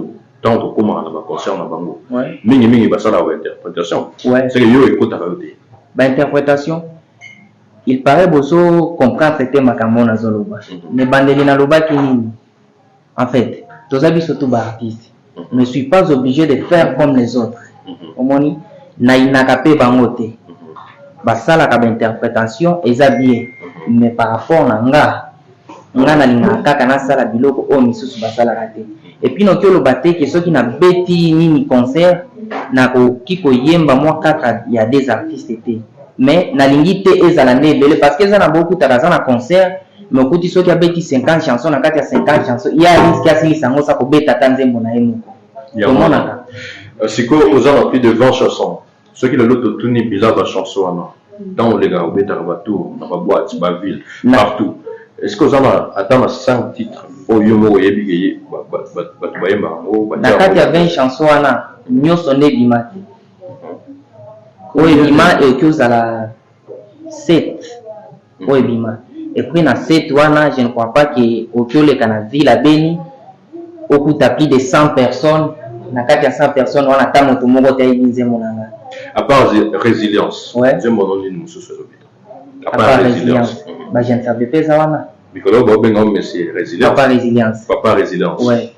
comment on a concert dans Bango. Ouais. Mingi basa la interprétation. Ouais. C'est que yo écoute à côté. Bah interprétation. Il paraît bosso comprendre c'était makambo na zoloba. Mais bandeli na loba kinini. En fait, tous habits surtout ba artistes. Ne suis pas obligé de faire comme les autres. Omoni na inakape bangote. Basala ka interprétation eza bien. Mais par rapport na nga na linga kaka na sala biloko o misusu basala raté. Et puis no kiolo baté que ceux qui na beti nini concert na ko kiko yemba moi kaka il y a des artistes été. Mais na lingi te ezala nebele parce que ça na beaucoup taraza na concert mais kuti ceux qui a beti 50 chansons na kati ya 50 chansons il y a risque à sili sango sa ko beta tanzembo na yemo. Omonaka. Siko ozana plus de 20 chansons. Ceux qui le lot tout ni bizarre la chanson dans les gars au beta bateau dans la boîte ba ville partout. Est-ce que vous avez atteint 5 titres au Yomo et Bigé? Nakati ya 20 chansons, nous sommes bimati. Oebima et que vous avez 7. Oebima. Et puis, dans 7, je ne crois pas que au Kyole Canaville, la Beni, au coup plus de 100 personnes, nakati ya 100 personnes, on a tant de monde qui a été à part résilience, ouais. J'aime mon nom, nous sommes à part résilience. Bah, je ne savais pas ça. Nicolas Bobenga, mais c'est résilience. Papa résilience. Papa résilience. Ouais.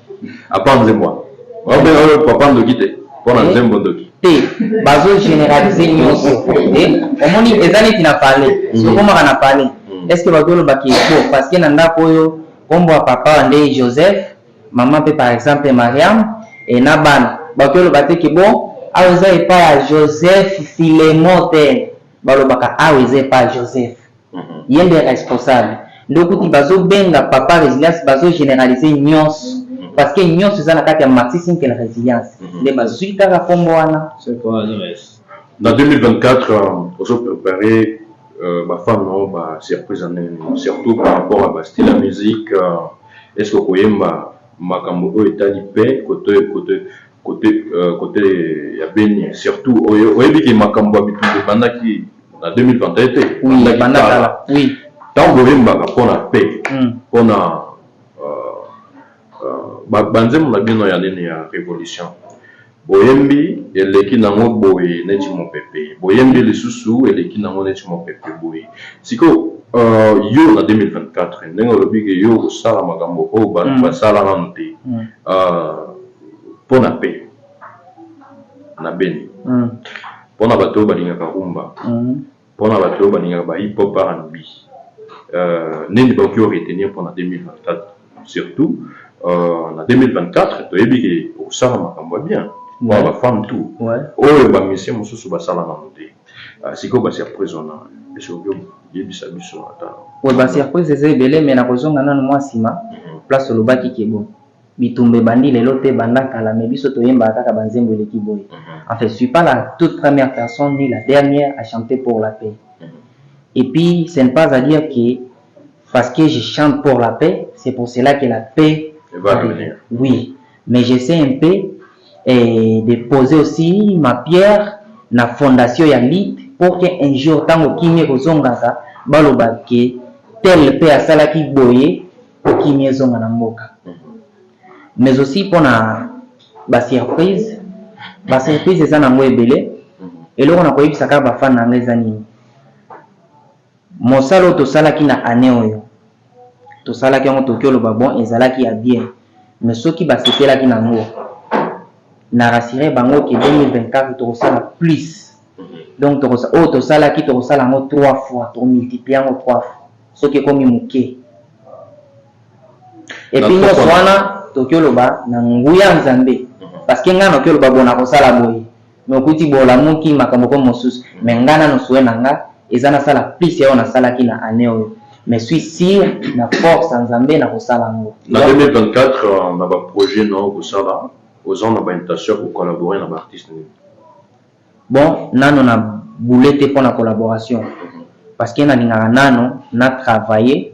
À part de moi. Papa de quitter. Pour un zéro de qui. Bazo généraliser nyonso. Et au moins les années qui n'a parlé. Ce comment on a parlé. Est-ce que bazo le baki est parce que nanda koyo kombo papa ande Joseph, maman peut par exemple Mariam et Naban. Bazo le baki qui bon. Aouza et pas Joseph Philémon te. Balo baka aouza et pas Joseph. Il y a des responsables. Donc, il bazo benga papa résilience bazo généraliser nyonso parce que nyonso ça na kati ya marxisme que la résilience. Les bazo kaka kombo wana. C'est quoi le reste? Dans 2024, on se préparer ma femme non bah surprise année surtout par rapport à style la musique est-ce que koyemba makambo etali pe côté ya Beni surtout oyebi ki makambo habitu bandaki en 2021 oui bandaka oui tant boyembaka mpona paix mpona banzembo na bino ya nini ya révolution boyembi eleki nango boye neti mopepe boyembi lisusu eleki nango neti mopepe boye siko yo na 2024 ndenge olobi ke yo kosala makambo oyo bato basala nano te mpona paix na Beni mpona bato oyo balingaka rumba mpona bato oyo balingaka ba hip hop R&B nini bakoki retenir pendant 2024 surtout en 2024 toyebi ke osala makambo bien Ouais. Ba femme tout. Ouais. Oh ba monsieur mususu ba sala na noté. Siko ba surprise ona. Est-ce que yebisa biso ata. Ouais ba surprise ezebele mais na kozonga nanu mwa sima. Place lobaki kebo. Bitumbe bandi lelo te banda kala mais biso toyemba kaka banzembo eleki boye. En fait, je suis pas la toute première personne ni la dernière à chanter pour la paix. Et puis ce n'est pas à dire que parce que je chante pour la paix, c'est pour cela que la paix va venir. Oui, mais j'essaie un peu de poser aussi ma pierre na fondation ya lit pour que un jour tango kimie kozongaka baloba ke tel paix asala ki boye pour kimie zonga na mboka. Mais aussi pour na ba surprise eza na ebele eloko na koyebisaka bafana na ngai eza nini mosala tosalaki na année oyo tosalaki yango toki oloba bon ezalaki ya bien mais soki basetelaki nango na rassurer bango ke 2024 tokosala plus donc tosalaki tokosala yango 3 fois tomultiplier yango 3 fois soki ekomi moke epuis nyonso wana toki oloba na nguya nzambe parce que ngai noki oloba bona kosala boye mais okuti bolamuki makambo ko mosusu mais ngai nano souhait na ngai eza nasala plus yayo nasalaki na année oyo mais suis sûr na force nzambe na kosala yango. Na 2024 on a un projet non kosala aux gens na invitation pour collaborer na artiste. Bon nano na boulette pour la collaboration parce que na lingaka nano na travailler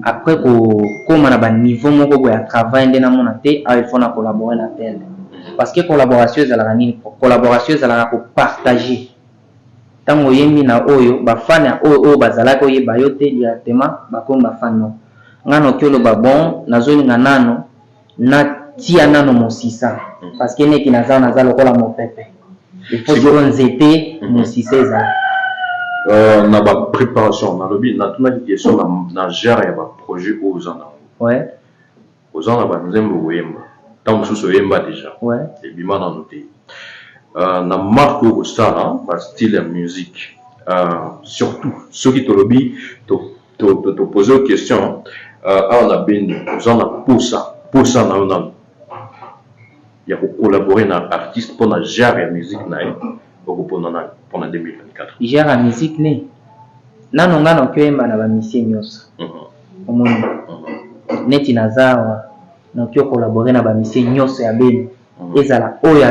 après comme na ba niveau moko boya travail ndena mona te il faut na collaborer na tel parce que collaboration ezalaka nini collaboration ezalaka ko partager tango yembi na oyo bafana oyo bazalaka oyeba yo te directement bakomba bafana ngano kyolo ba bon nazolinga nano na tia nano mosisa parce que neti naza lokola mopepe il faut que nzete mosisa eza na ba préparation na lobby na tuna question na gère ya ba projet aux en ouais aux en ba nzembo oyemba tango suso oyemba déjà ouais et bima na noté na marque au star par style de musique surtout ceux qui te lobby te poser une question on a bien nous on a pour ça na on il y a pour collaborer na artiste pour na gérer musique na pour pendant 2024 gérer la musique ne nano ngano kyoemba na ba mission nyonso omoni neti nazawa na kyo collaborer na ba mission nyonso ya beni ezala oyo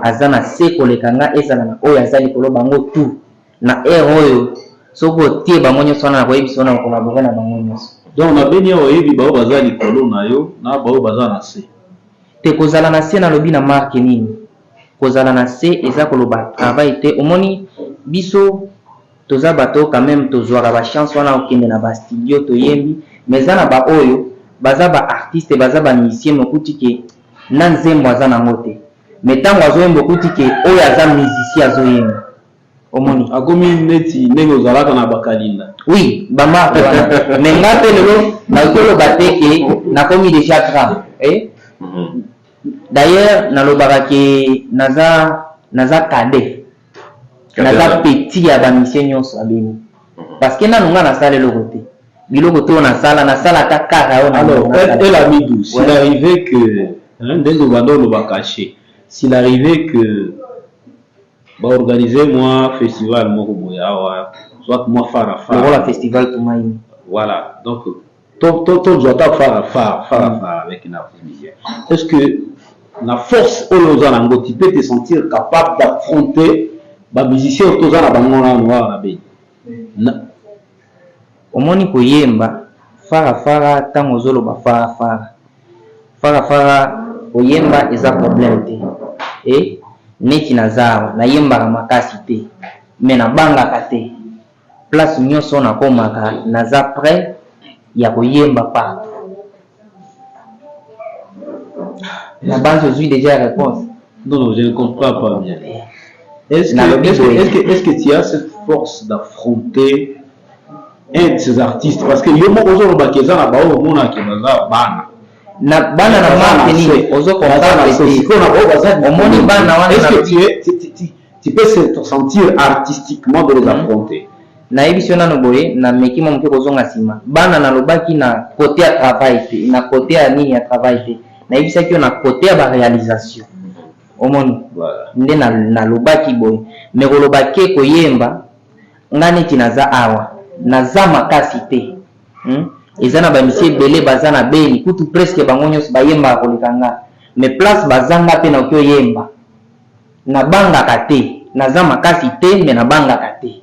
aza na se kolekanga ezala na oyo azali likolo bango tout na oyo soko otie bango nyonso wana na koyebisa wana kolabore na bango nyonso donc na beni awa oyebi bao baza likolo na yo na bao baza na se te kozala na se nalobi na marke nini kozala na se eza koloba travail te omoni biso toza bato quand même tozwaka bachance wana okende na bastudio toyembi mais eza na baoyo baza baartiste baza bamusicien mokuti ke na nzembo aza nango te mais ntango azoyemba okuti ke oyo aza musicien azoyemba omoni akomi neti ndenge ozalaka na bakalinda oui bamarke wana mais nga mpe lelo nakoloba te ke nakomi déjà grand d'ailleurs nalobaka ke naza cadet naza petit ya bamisien nyonso abeni parce que nanu nga nasala eloko te biloko te oyo nasalaka kaka oyo alors elle a mis d'où s'il arrivait que ndenge bando oloba caché s'il arrivait que organiser moi festival moko boye awa soit moi fara la festival tumaini voilà donc tout doit fara avec une artiste musicien est-ce que la force aux anango tu peux te sentir capable d'affronter ba musicien aux ana bango na noir na be omoni koyemba fara tango zoloba fara oyemba eza problème te et neti nazawa nayembaka makasi te mais nabangaka te place nyonso nakomaka naza prêt ya koyemba partout la base ozwi déjà la réponse non je ne comprends pas bien est-ce que tu as cette force d'affronter un de ces artistes parce que yo moko ozoloba keza na bao mona ke baza bana na bana na marque nini ozo comprendre omoni bana wana est-ce que tu peux te sentir artistiquement de les affronter na ebiso nano boye na meki mo mke kozonga sima bana na lobaki na côté ya travail te na côté ya nini ya travail te na ebisaki na côté ya ba réalisation omoni Voilà. nde na lobaki boy mais kolobaki koyemba ngani ti naza awa naza makasi te eza na bamisie ebele baza na beni kutu presque bango nyonso bayembaka koleka nga mais place bazanga mpe nakoki oyemba nabangaka te naza makasi te mais nabangaka te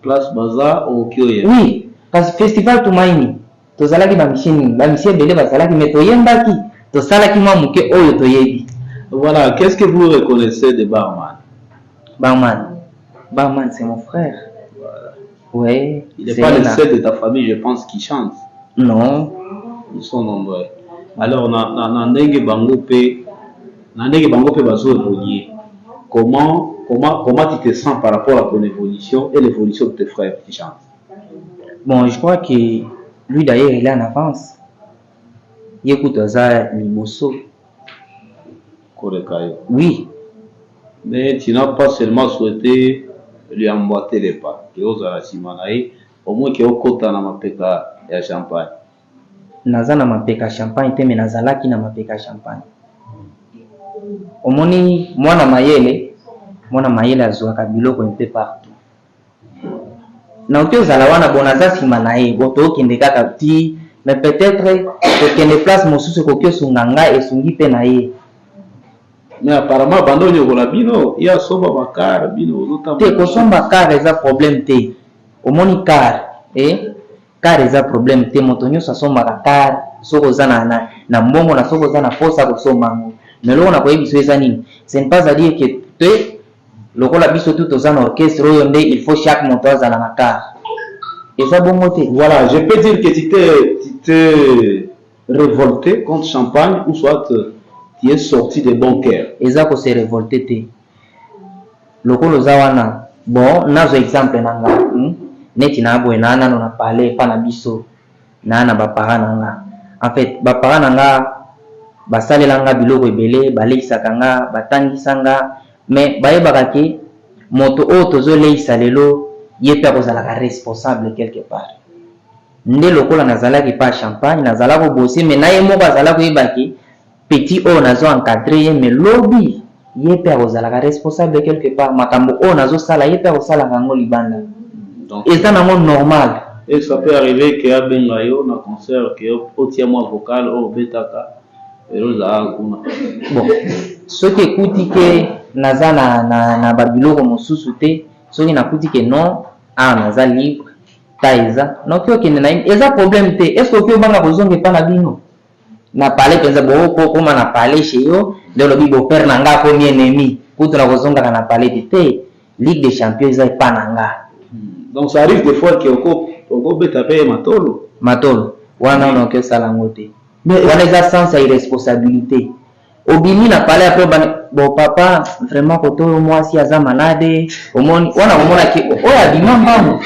Place baza okoki oyemba. oui kasi festival tumaini tozalaki bamisie nini bamisie ebele bazalaki mais toyembaki tosalaki mwa moke oyo toyebi. Voilà, qu'est-ce que vous reconnaissez de Barman? Barman c'est mon frère. Voilà. Ouais. Il n'est pas le seul de ta famille, je pense, qui chante. Non. Ils sont nombreux. Alors, na ndenge bango pe bazo évoluer. Comment tu te sens par rapport à ton évolution et l'évolution de tes frères qui chantent? Bon, je crois que lui d'ailleurs il est en avance. Il écoute ça liboso. Oui. Mais tu n'as pas seulement souhaité lui emboîter les pas. Au moins qu'il y ait autant na mapeka ya champagne. Naza na mapeka champagne te mais nazalaki na mapeka champagne. Omoni mwana mayele azwaka biloko mpe partout. Na ote ozala wana bonaza sima na ye boto okende kaka ti mais peut-être okende place mosusu koki osunga nga esungi mpe na ye. Mais apparemment bando nyokola bino ya somba bakara bino te kosomba car eza problème te omoni car car eza problème te moto nyonso asombaka car soko oza na mbongo na soko oza na posa kosomba ngo mais loko na koyebiso eza nini ce n'est pas à dire que te lokola biso tout oza na orchestre oyo nde il faut chaque moto azala na car eza bongo te. Voilà, je peux dire que tu t'es révolté contre Champagne ou soit tu es sorti de bon cœur. Eza ko se révolter te lokolo oza wana bon nazo exemple na nga neti na boye na nano na parler pa na biso na bapara na nga en fait bapara na nga basalela nga biloko ebele balekisaka nga batangisa nga mais bayebaka ke moto oyo tozoleisa lelo ye mpe akozalaka responsable quelque part nde lokola nazalaki pa champagne nazalaki kobosi mais na ye moko azalaki koyeba ke petit oyo nazo encadré ye mais lobi ye mpe akozalaka responsable quelque part makambo oyo nazosala ye mpe akosalaka yango libanda eza nango normal. Et ça peut arriver que ya benga yo na concert que otia mwa vocal oyo betaka eloza kuna bon soki ekuti ke naza na babiloko mosusu te soki nakuti ke non naza libre ta eza noki okende na eza problème te est ce que oki obanga kozonga epa na bino na pale penza bokokoma na pale chez yo nde olobi bopere na nga akomi ennemi kutu na kozongaka na pale te Ligue des Champions eza epa na nga. Donc ça arrive des fois que oko beta pe matolo wana na okesala yango te mais wana eza sens ya irresponsabilité obimi na pale après bon papa vraiment koto mwasi aza malade omoni wana omona ki oyo abima mbango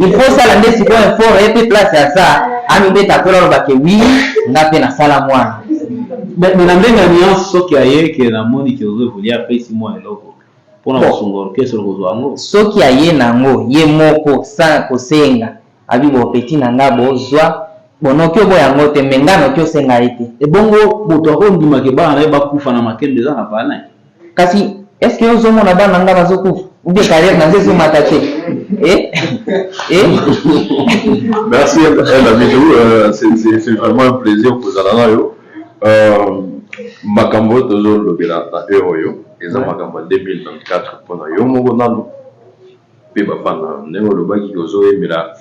il faut sala nde sikoyo effort epe place ya sa amibeta pe lolo bake wi nga mpe nasala mwana mais na ndenge ya nuance soki aye ke namoni ke ozoevolie apesi mwa eloko mpona kosunga orchestre kozwa yango soki aye nango ye moko sa kosenga abi bopeti na nga bozwa bonoki obo yango te me nga noki osenga ye te ebongo moto akondimaka bana na ye bakufa na makembe eza na bana kasi est ce que ozomona bana nga bazokufa ubie carrière na nze ezomata te Merci c'est vraiment un plaisir kozala na yo makambo tozolobela na heure oyo eza makambo 2024 mpona yo moko nanu mpe bafana ndenge olobaki ozoyembela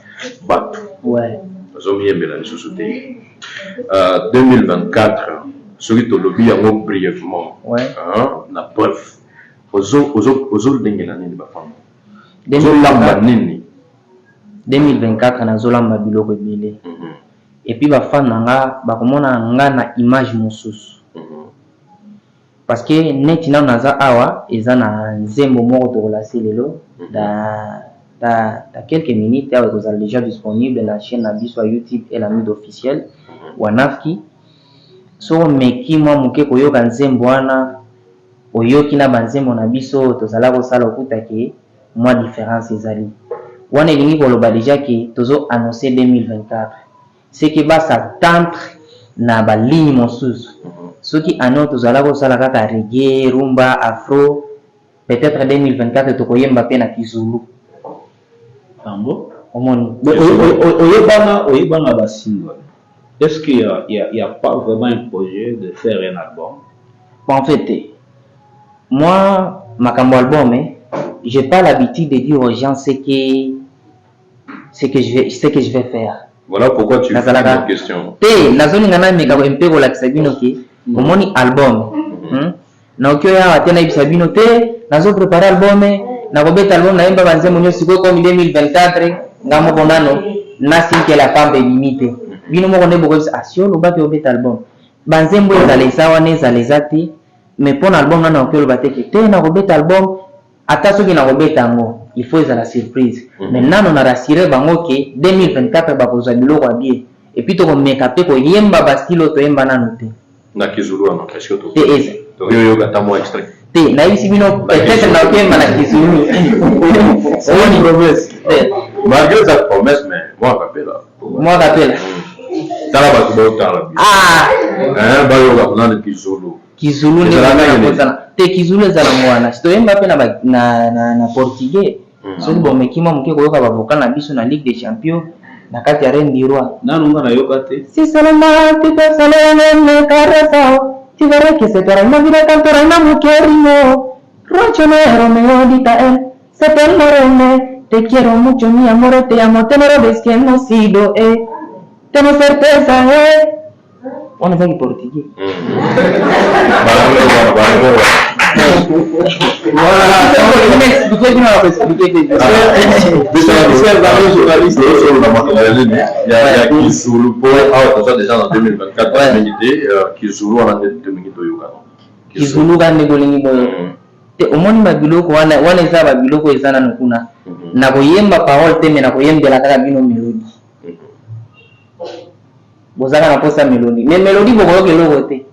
bato ozomiyembela lisusu te 2024 soki tolobi yango brièvement na bref ozolengela nini bafana ozolamba nini 2024 nazolamba biloko ebele epuis bafana na nga bakomona nga na image mosusu parce que neti nano naza awa eza na nzembo moko tokolasi lelo da quelques minutes awa ekozala déjà disponible na chaîne na biso ya YouTube et la mide officielle wanafki so meki mwa moke koyoka nzembo wana oyoki na banzembo na biso tozala kosala okuta ke mwa différence ezali wana elingi koloba déjà ke tozo annoncer 2024 c'est que basa tantre na baligne mosusu ceux qui annonce tozala kosala kaka reggae, rumba, afro, peut-être 2024 tokoyemba pe na kizulu. Tambo. Omoni. Oyebana basinga. Est-ce qu'il y a pas vraiment un projet de faire un album? En fait, moi, makambo album, j'ai pas l'habitude de dire aux gens ce que je vais faire. Voilà pourquoi tu fais une question. Nazoni ngana meka mpe ko la sabino ke. Omoni album. Na okyo ya tena ibisabino te, nazo préparer album, na kobeta album na imba banze monyo siko comme 2024 ngamo kondano na sinke la pambe limite. Bino mo konde boko asio lo ba ke obeta album. Banze mbo ezale sawa ne ezale zati, mais pour album na okyo lo bateke te na kobeta album ata soki na kobeta ngo. Il faut être la surprise. Maintenant, on a rassuré bango que 2024 ba koza biloko bien. Et puis to ko meka pe ko yemba bastilo to yemba na note. Na kizulu na question to. To yo gata mo extrait. Te na isi bino peut-être na yemba na kizulu. C'est une promesse. Malgré sa promesse, mais moi rappelle. Moi rappelle. Tala ba ko tala. Ah. Ba yo ga na kizulu. Kizulu ni na te kizulu za mwana. Sito yemba pe na portugais. Soki bomekima muke koyoka bavoka na biso na Ligue des Champions na kati ya Reine du Roi. Nanu nga nayoka te. Si seulement tu peux saluer mes caresses, tu verrais que c'est una vida cantora una mujerino. Ronchonero Romeo di Tael, se perdone, te quiero mucho mi amor, te amo, te lo ves que no sido, tengo certeza, On est en portugais. Kizulu gani bolingi boyo te omoni mabiloko wana eza babiloko ezana nokuna na koyemba parole te me na koyembela kaka bino melodi bozaka na posa melodi mais melodi bokoyoka eloko te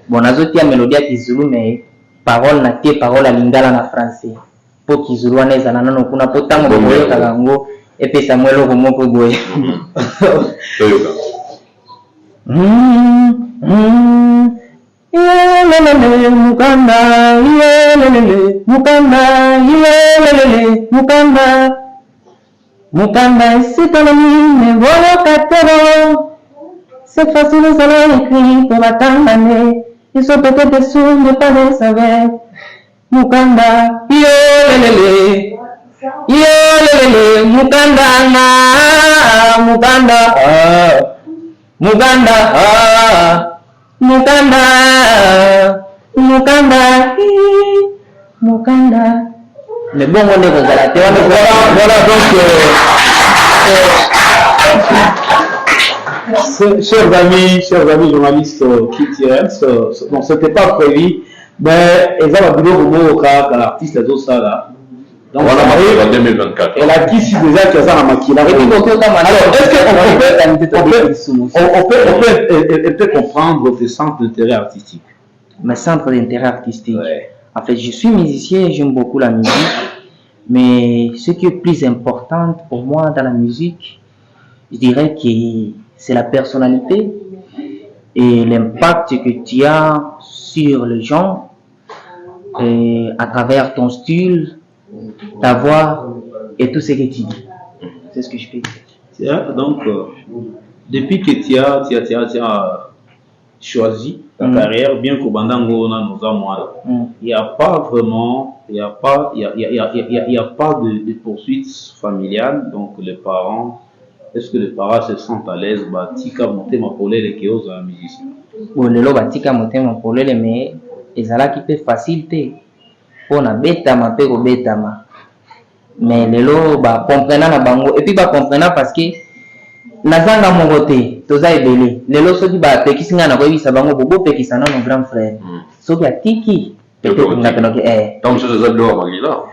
bon nazotia melodi ya kizulu mais parole na tie parole ya lingala na français po kizulu wana ezana nano kuna po ntango bokoyokaka yango epesa mwa eloko moko boye Yelelele mukanda, yelelele mukanda, yelelele mukanda, mukanda c'est ton ami, mais voilà katero. Cette fois-ci nous allons écrire pour attendre. Ils sont peut-être des sourds, mais pas des savants. Mukanda, yelelele, yelelele mukanda na, mukanda. Muganda, Muganda, Muganda, Muganda. Le bon on est voilà donc chers amis journalistes qui tirent, donc c'était pas prévu, mais ils ont vu au cas que l'artiste les autres là. Donc voilà, en 2024. Et la qui suit déjà que ça a maquillé. Alors, est-ce qu'on peut comprendre tes centres d'intérêt artistique? Mes centres d'intérêt artistique. Ouais. En fait, je suis musicien, j'aime beaucoup la musique. Mais ce qui est plus important pour moi dans la musique, je dirais que c'est la personnalité et l'impact que tu as sur les gens et à travers ton style, ta voix et tout ce que tu dis. C'est ce que je fais. Donc, depuis que tu as choisi ta carrière, bien qu'au Bandango, il n'y a pas vraiment, il n'y a pas de poursuite familiale. Donc, les parents, est-ce que les parents se sentent à l'aise? Tika monter ma polele qui ose un musicien. Bon, le loba tika monter ma polele, mais ils ont là qui peut faciliter. Pour na betama pe ko betama mais lelo ba comprendre na bango et puis ba comprendre parce que nazanga mongo te toza ebele lelo soki ba pekisinga na ko bisa bango bobo pekisa na mon grand frère soki atiki peut-être na penoke donc ça c'est le magila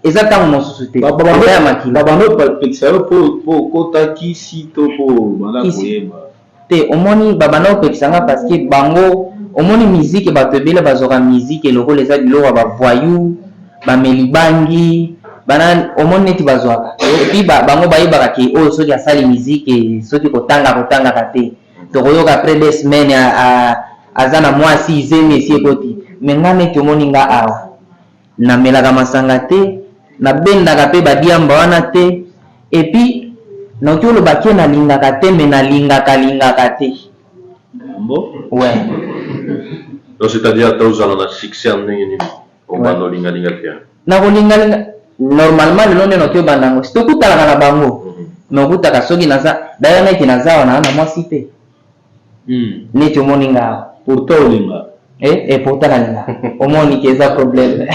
exactement mon société ba makila ba no pekisa pour kota kisi to pour banda koyeba te omoni baba no pekisanga parce que bango omoni musique bato ebele bazora musique eloko leza biloko ba voyou ba melibangi bana omoni neti bazwaka et puis bango bayebaka ke oyo soki asali musique soki kotanga kate tokoyoka après 2 semaines aza na mwasi izemi esi ekoti mais nga neti omoni nga awa namelaka masanga te nabendaka mpe badiamba wana te et puis naoki oloba ke nalingaka te me nalingaka te. Bon. Ouais. Donc c'est-à-dire tozala na succès ndenge nini obanda linga te na kolinga normalement lelo nde noki obanda ngo sitokutalaka na bango mais okutaka soki naza daya neti naza wana na mwasi te neti omoni nga pourtant olinga et pourtant nalinga omoni ke eza problème.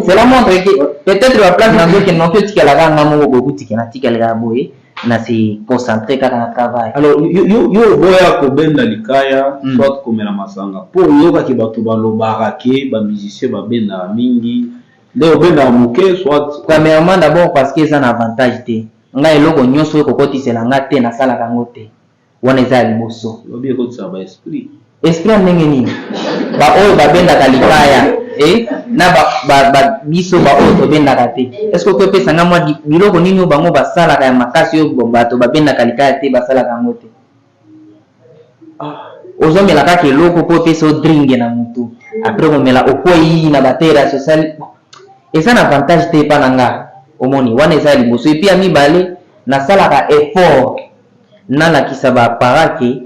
Cela montre que peut-être la place nazoki noki otikalaka nga moko bokutika natikalaka boye na se concentrer kaka na travail. Alors yo boya kobenda likaya soit komela masanga po yoka ki bato balobaka ke ba musicien babenda mingi nde obenda moke soit premièrement d'abord parce que ça un avantage te nga eloko nyonso ekokotisela nga te nasalaka yango te wana eza liboso lobi ekotisa ba esprit ndenge nini baoyo babendaka likaya na biso baoyo tobendaka te est ce que topesanga mwa biloko nini oyo bango basalaka ya makasi oyo bato babendaka likaya te basalaka yango te ozomela kaka eloko po opesa odringe na mutu apres komela okwei na batera social eza na avantage te epa na nga omoni wana eza liboso epi ya mibale nasalaka effort nalakisa baparake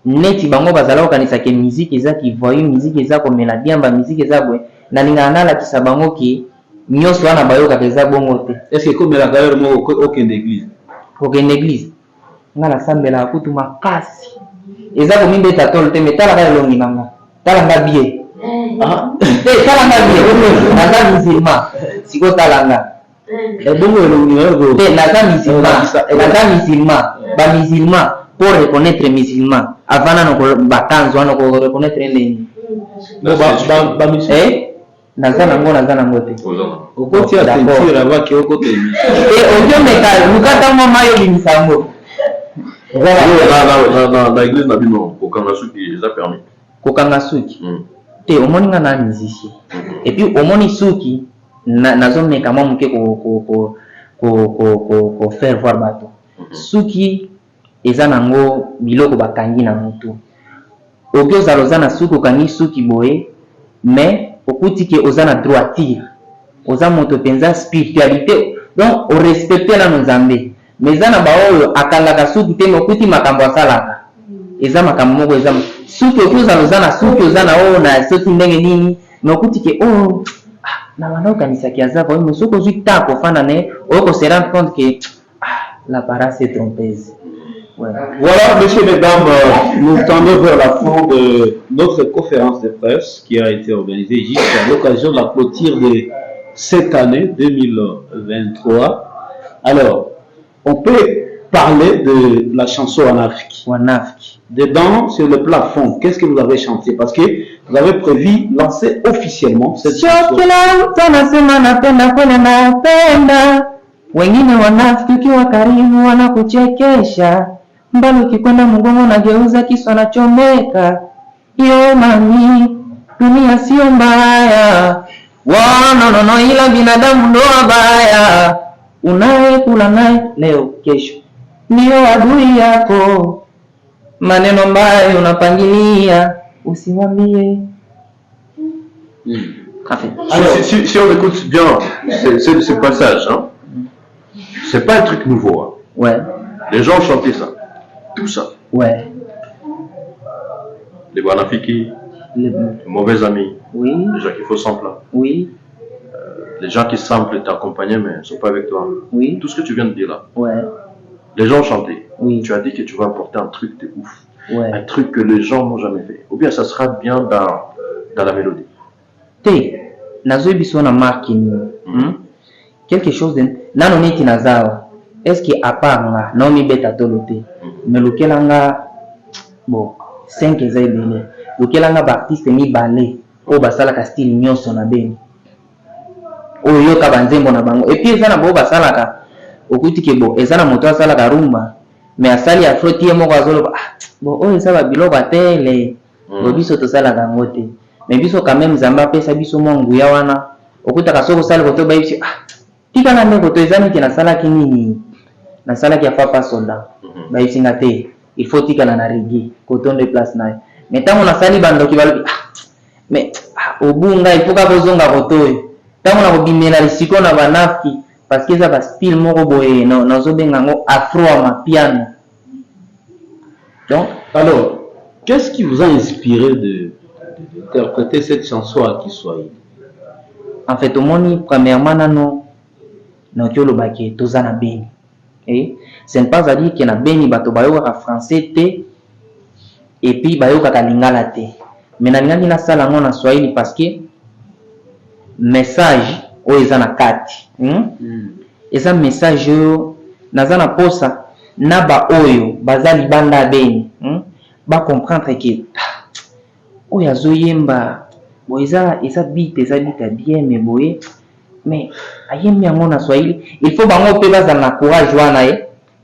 neti bango bazala kokanisa ke musique eza kivoyu musique eza komela diamba musique eza boye nalingaka nalakisa bango ke nyonso wana bayokaka eza bongo te. est ce que komelaka yoro moko okende église nga nasambelaka kutu makasi eza komibeta tolo te me talaka elongi na nga talanga bie talanga bie naza musulman siko talanga bongo elongi te naza musulman bamusulman pour reconnaître musulman avant nano bakanzo wana ko reconnaître ndeni naza nango te okoti ya tentire abaki okotemi okiomeka lukata mwa mayo bimisango na église na bino kokanga suki eza permis kokanga suki te omoni nga na musicien et puis omoni suki nazomeka mwa moke ko faire voir bato suki eza nango biloko bakangi na mutu oki ozala oza na suki okangi suki boye mais okuti ke oza na droiture oza moto mpenza spiritualité donc orespecte nano nzambe mais eza na baoyo akangaka suki te okuti makambo asalaka eza makambo moko eza suki oki ozala oza na suki oza na oyo na soki ndenge nini mais okuti ke oyo na banda okanisaki aza boye mais soki ozwi ta kofanda naye oyo kose rendre compte ke la parole est trompeuse. Ouais. Voilà, messieurs, mesdames, nous tendons vers la fin de notre conférence de presse qui a été organisée juste à l'occasion de la clôture de cette année 2023. Alors, on peut parler de la chanson en Afrique. Dedans, sur le plafond, qu'est-ce que vous avez chanté? Parce que vous avez prévu lancer officiellement cette chanson. Wengine wanafiki wa karimu wanakuchekesha, mbali ukikwenda mgongo nageuza kisu nachomeka. Yo mami, dunia sio mbaya, no, ila binadamu ndo wabaya. Unayekula naye leo kesho ndio adui yako, maneno mbaya unapangilia usimwambie. Alors, si on écoute bien ce passage, hein, c'est pas un truc nouveau. Hein. Ouais. Les gens chantaient ça. Tout ça. Ouais. Les Wanafiki, les mauvais amis. Oui. Les gens qui font semblant. Oui. Les gens qui semblent t'accompagner mais ne sont pas avec toi. Oui. Tout ce que tu viens de dire là. Ouais. Les gens chantaient. Oui. Tu as dit que tu vas apporter un truc de ouf. Ouais. Un truc que les gens n'ont jamais fait. Ou bien ça sera bien dans la mélodie. Te, nazo biso na marque ni. Quelque chose de nano neti nazawa. Est-ce que à part nga na mi beta tolote. Mais lokelanga bon 5 ezebele. Lokelanga ba artiste ni balé o basala ka style nyonso na beni. Oyo ka banzembo na bango. Et puis ezana bo basala ka okuti ke bo ezana moto asala ka rumba. Mais asali afro tie moko azolo bon oyo ça ba biloko atele. Bo biso to sala ka ngote. Mais biso quand même zamba pesa biso mongu ya wana okutaka soko sala koto ba yisi tika na ndeko to ezani ke na sala kinini na sala ki afa pas soldat ba yisi ngate il faut tika na reggae koto de place na mais tango na sali bando ki balobi mais obunga il faut ka kozonga koto tango na kobimela lisiko na banafiki parce que ça va style moko boye na zobenga ngo afro amapiano. Donc alors qu'est-ce qui vous a inspiré d'interpréter cette chanson à Kiswahili? En fait, au moni premièrement nano na kiolo baki toza na beni. Et ce n'est pas à dire que na beni bato bayoka français te et puis bayoka ka lingala te. Mais na lingi na sala ngo na Swahili parce que message o eza na kati. Eza message yo nazana posa na ba oyo bazali banda beni. Ba comprendre que oyo azoyemba bo eza beat bien mais boye mais ayembi yango na Swahili il faut bango pe bazala na courage wana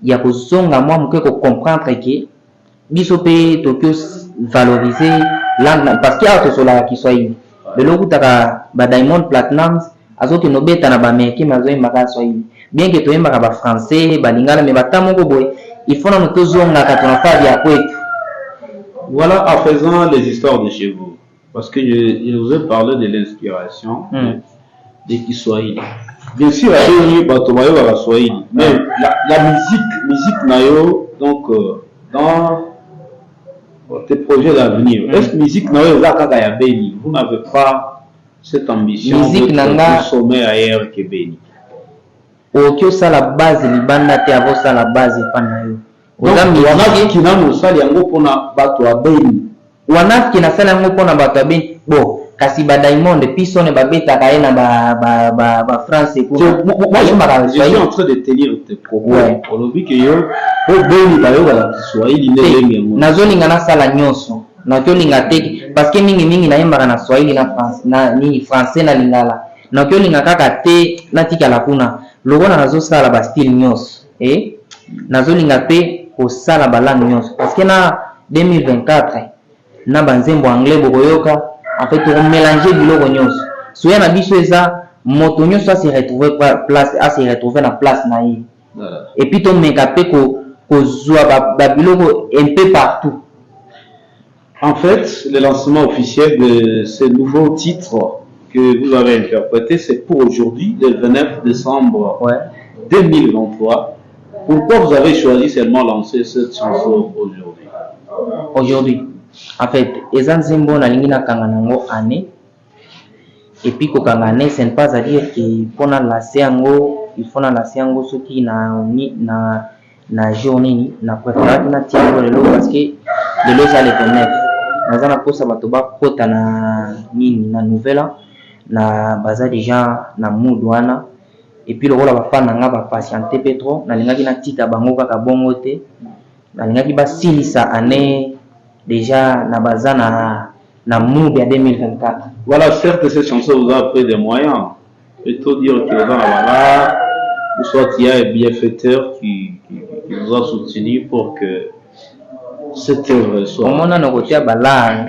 ya kozonga mwa moke ko comprendre que biso pe tokyo valoriser langue parce que ato sola Kiswahili lelo kutaka ba Diamond Platnumz azoki no beta na ba américain mazoyemba ka Swahili bien que toyemba ba français ba lingala mais batamoko boye il faut na tozonga ka tona fa ya kwetu. Voilà, en faisant les histoires de chez vous, parce que je vous ai parlé de l'inspiration de Kiswahili. Bien sûr, il y a des Swahili, mais la musique nayo, donc dans tes projets d'avenir, est-ce que la musique nayo est Beni? Vous n'avez pas cette ambition de consommer ailleurs que Beni? Ok, ça la base, libanda te avo ça la base pas nayo. Donc, wanafiki na musali yango pona bato ya Beni. Wanafiki na sala yango pona bato ya Beni. Bon, kasi ba Diamond piso ne babeta ka na ba France ko. Moi je suis en train de tenir tes propos. On le dit que yo Beni ba yo la Kiswahili ne lengi yango. Nazolinga na sala nyonso. Na kyo linga te parce que mingi na yemba na Swahili na France na ni français na lingala. Na kyo linga kaka te na tika la kuna. Logona nazo sala ba style nyonso. Nazolinga pe au sala balangue nyonso parce que na 2024 na banzembo anglais bokoyoka en fait on mélanger biloko nyonso soya na biso eza moto nyonso se retrouver na place na ye et puis to meka pe ko zwa ba biloko un peu partout. En fait, le lancement officiel de ce nouveau titre que vous avez interprété, c'est pour aujourd'hui, le 29 décembre 2023. Pourquoi vous avez choisi seulement lancer cette chanson aujourd'hui? Aujourd'hui, en fait, ezan zembo na lingi na kanganango année et puis ko kangane ce n'est pas à dire que pona la seango il faut na la seango soki na journée na préféré na tiango lelo parce que lelo ça le connaître nazana posa bato ba kota na nini na nouvelle na baza déjà na mood wana. Et puis le rôle va faire nanga ba patienter petro na linga kina tika bango kaka bongo te na linga ki ba silisa année déjà na bazana na mood ya 2024. Voilà, certes cette chanson vous a pris des moyens. Plutôt dire que dans la ou soit il y a un bienfaiteur qui vous a soutenu pour que cette œuvre soit. Au moment na côté ba là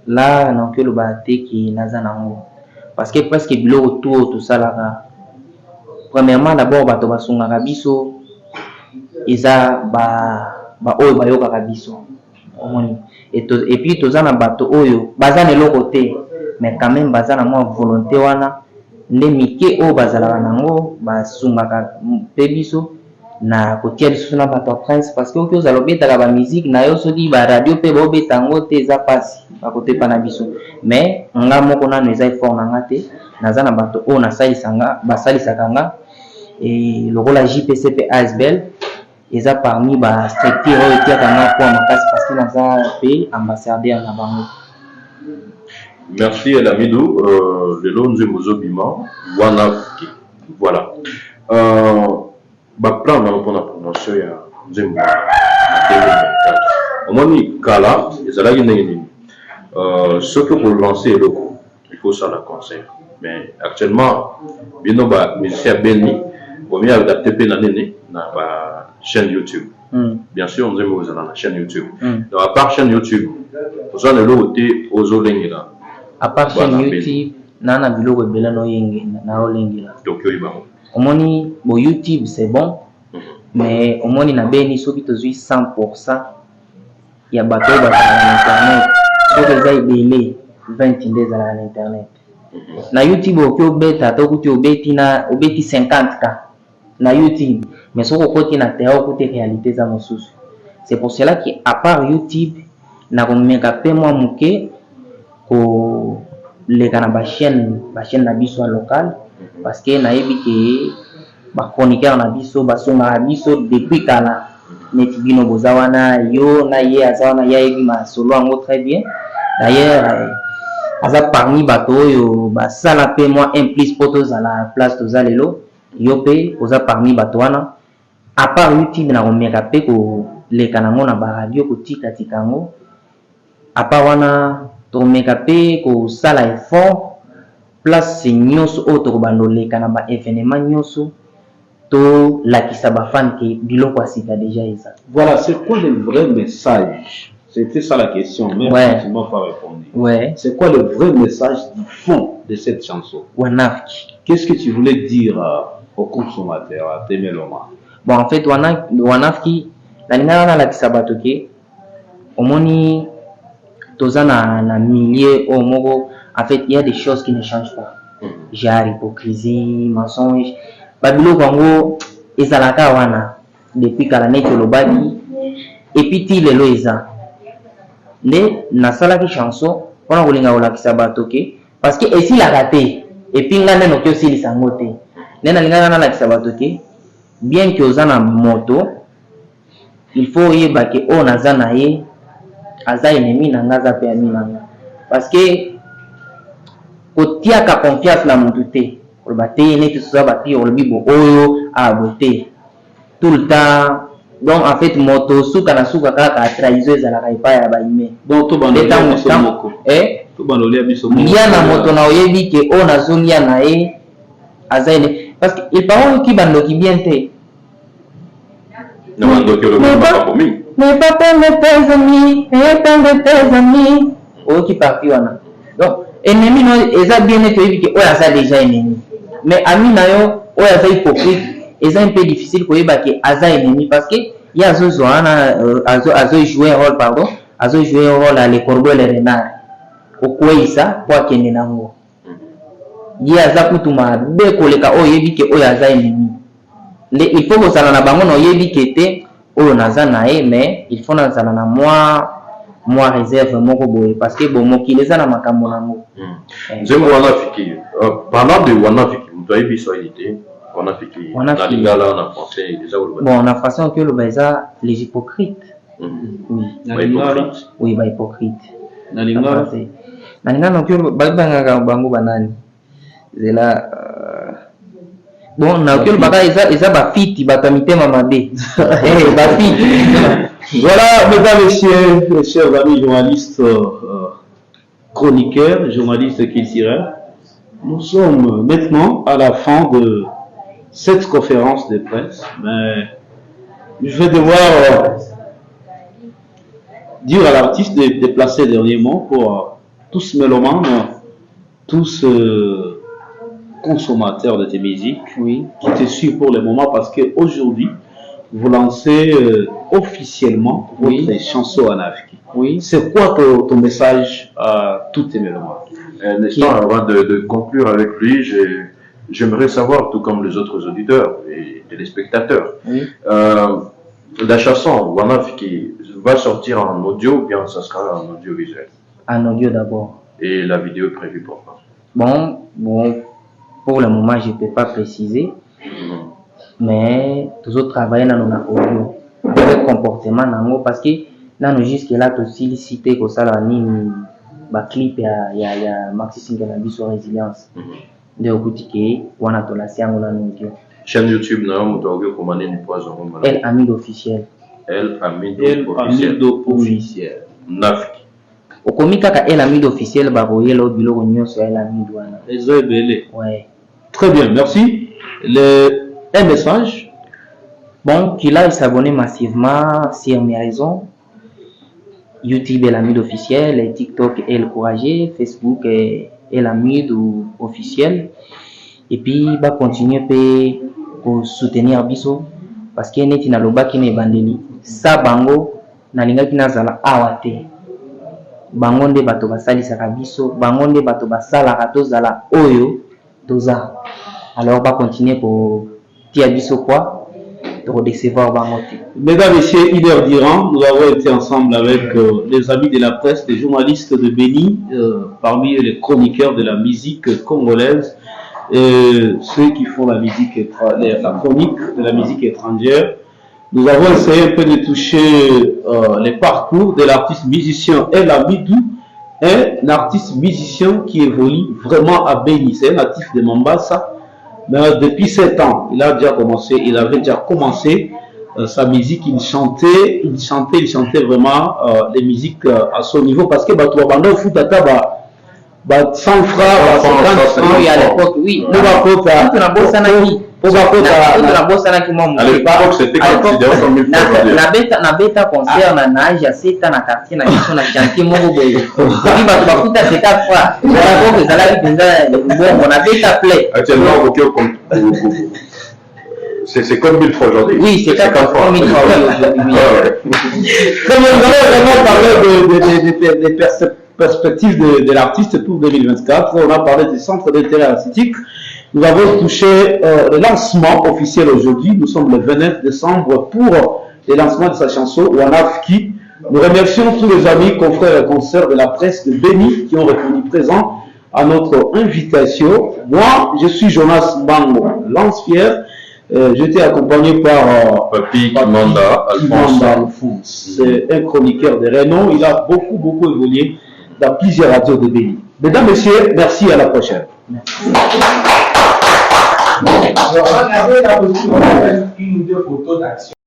na que le baté qui nazana ngo parce que presque bilo autour tout ça là. Premièrement d'abord bato basungaka biso eza ba oyo bayokaka biso omoni et puis toza na bato oyo baza na eloko te mais quand même baza na mwa volonté wana nde mike oyo bazalaka nango basungaka mpe biso na kotia lisusu na bato ya prince parce que oki ozala obetaka ba musique na yo soki ba radio mpe baobeta yango te eza pasi bakotepa na biso mais nga moko nano eza effort na nga te naza na bato oyo basalisaka nga et lokola JPCP ASBL eza parmi ba structure oyo etiaka nga po makasi parce que naza pe ambassadeur na bango. Merci Elamidou, lelo nzembo zobima wana voilà ba plan na mpona promotion ya nzembo 2024 omoni kala ezalaki ndenge nini soki kolancer eloko il faut ça la concert mais actuellement bino ba musicien Beni bomi adapté pe na nene na ba chaîne YouTube bien sûr nzembo ezala na chaîne YouTube donc à part chaîne YouTube vous en lelo te ozolengela à part chaîne YouTube nana biloko ebele no yenge na olengela donc yo iba omoni bo YouTube c'est bon mais omoni na beni soki tozwi 100% ya bato bazala na internet soki eza ebele 20 nde ezala na internet na YouTube oki obeta to kuti obeti 50k na YouTube mais soki okoti na terrain okuti réalité za mosusu. C'est pour cela qu'à part YouTube na komeka pe mwa muke ko leka na ba chaîne na biso local parce que na yebi ke ba chroniqueur na biso basonga na biso depuis kala neti bino bozawana yo na ye azawana ya yebi ma solo ango très bien d'ailleurs aza parmi bato oyo basala pe mwa implice poto za la place tozalelo yo pe oza parmi bato wana à part YouTube na komeka pe ko leka nango na ba radio kotika tikango à part wana tomeka pe ko sala effort place nyonso auto ko bando leka na ba événement nyonso to lakisa ba fan ke biloko asika déjà ça. Voilà, c'est quoi le vrai message? C'était ça la question, mais ouais. Tu m'as pas répondu. Ouais. C'est quoi le vrai message du fond de cette chanson? Wanafki. Qu'est-ce que tu voulais dire aux consommateurs, à tes mélomanes? Bon, en fait, Wanafki, la nina la kisabatoke, omoni toza na milieu au mogo, en fait, il y a des choses qui ne changent pas. Genre hypocrisie, mensonge, babilo kwango ezalaka wana depuis kala net lobaki et puis ti lelo eza. Ne nasala ki chanson wana kolinga ola kisabatoke parce que esi la raté et puis ngana no kyo sili sangote. Ne na linga na la kisabatoke bien que ozana moto il faut yeba ke o nazana ye aza ennemi na ngaza pe ami nanga parce que kotia ka confiance na mutu te ko bate ne ke soza bati o bibo oyo a bote tout le temps donc en fait moto suka na suka kaka trahison ezala ka ipa ya ba ime donc to bando biso moko to bando lia biso moko ya na moto na oyebi ke o nazolia na ye aza ene parce que il parle ki bando ki bien te mais pas de tes amis, et tant de tes amis. Oh, qui parti, wana. Donc, ennemi, non, ils ont bien été que, oh, ça déjà ennemi. Mais ami, nayo, oh, ça hypocrite, ils ont un peu difficile pour eux, que, ça ennemi, parce que, il y a zo azo jouer un rôle, pardon, azo jouer un rôle à les corbeaux, les renards. Au quoi ça, pour qu'il n'y ait pas. Il y a ça pour tout le monde, dès qu'on les a, oh, il dit que, oh, ça ennemi. Il faut que ça n'en a pas mon oyebi qui était au nazanae mais il faut nazana na moi réserve moko boye parce que bon moki les ana makambo nango nzembo wana fiki pendant de wana fiki mtoyi biso idée wana fiki na lingala na français déjà bon na façon que le baza les hypocrites oui oui ba hypocrite na lingala no que ba bango banani zela bon, na okyo baka eza ba fiti batamite mamabe. Ba fiti. Voilà, mesdames et messieurs, chers amis journalistes, chroniqueurs, journalistes culturels, nous sommes maintenant à la fin de cette conférence de presse, mais je vais devoir dire à l'artiste de placer le dernier mot pour tous mélomanes, tous consommateurs de tes musiques, oui, qui te suivent pour le moment parce qu'aujourd'hui, vous lancez officiellement votre chanson en Afrique. Oui. C'est quoi ton message à tous tes mélomanes? Avant de conclure avec lui, j'aimerais savoir, tout comme les autres auditeurs et téléspectateurs, oui. La chanson Wanafiki va sortir en audio ou bien ça sera en audiovisuel? En audio d'abord. Et la vidéo est prévue pour quand? Bon, pour le moment, je ne peux pas préciser, mais toujours travailler dans nos audio, avec comportement parce que nous jusque là, aussi cité que ça là ni clip il y a Maxi Singabi sur résilience de Okutike, on a tolacé en audio. Chaîne YouTube, nous avons commandé une poison. El Amido officiel. El Amido officiel. Nafiki. Okomika ka El Amido officiel baroye lo biloko nyonso El Amido wana. Ouais. Très bien, merci. Un message. Bon, qu'il aille s'abonner massivement sur mes réseaux. YouTube El Amido officiel, TikTok El Courageux, Facebook et la mid ou officielle. Et puis, va continuer pour soutenir Biso parce qu'il y a une loba qui n'est bandeli. Ça, bango, nalinga qui n'a zala awate. Bango de bato basali sakabiso, bango de bato basala rato zala oyo, toza. Alors, va continuer pour tia biso quoi, pour décevoir bango. Mesdames, Messieurs, 1 heure durant, nous avons été ensemble avec les amis de la presse, les journalistes de Béni, parmi les chroniqueurs de la musique congolaise. Ceux qui font la musique, la chronique de la musique étrangère. Nous avons essayé un peu de toucher les parcours de l'artiste musicien El Amidou, un artiste musicien qui évolue vraiment à Béni. C'est un natif de Mombasa, mais depuis 7 ans, il avait déjà commencé sa musique. Il chantait vraiment les musiques à son niveau parce que Batuabando Futata 100 francs, 50 francs, à l'époque, oui. À l'époque, c'était considéré comme 1000 francs. Na beta concert na âge à 7 ans na quartier na mission na chantier moko boye. Ni ba bakuta 50 francs. Donc ça là bon on a beta play. Actuellement c'est comme 1000 francs aujourd'hui. Oui, c'est 50 francs. Comme nous allons vraiment parler des perspectives de l'artiste pour 2024, on a parlé du centre d'intérêt artistique. Nous avons touché le lancement officiel aujourd'hui. Nous sommes le 29 décembre pour le lancement de sa chanson Wanafki. Nous remercions tous les amis, confrères et consoeurs de la presse de Béni qui ont répondu présent à notre invitation. Moi, je suis Jonas Bango, lance-pierre. J'étais accompagné par Papi Kimanda Alphonse. C'est un chroniqueur de renom. Il a beaucoup évolué dans plusieurs radios de Béni. Mesdames, Messieurs, merci, à la prochaine. On va regarder là aussi, on va faire une ou deux photos d'action.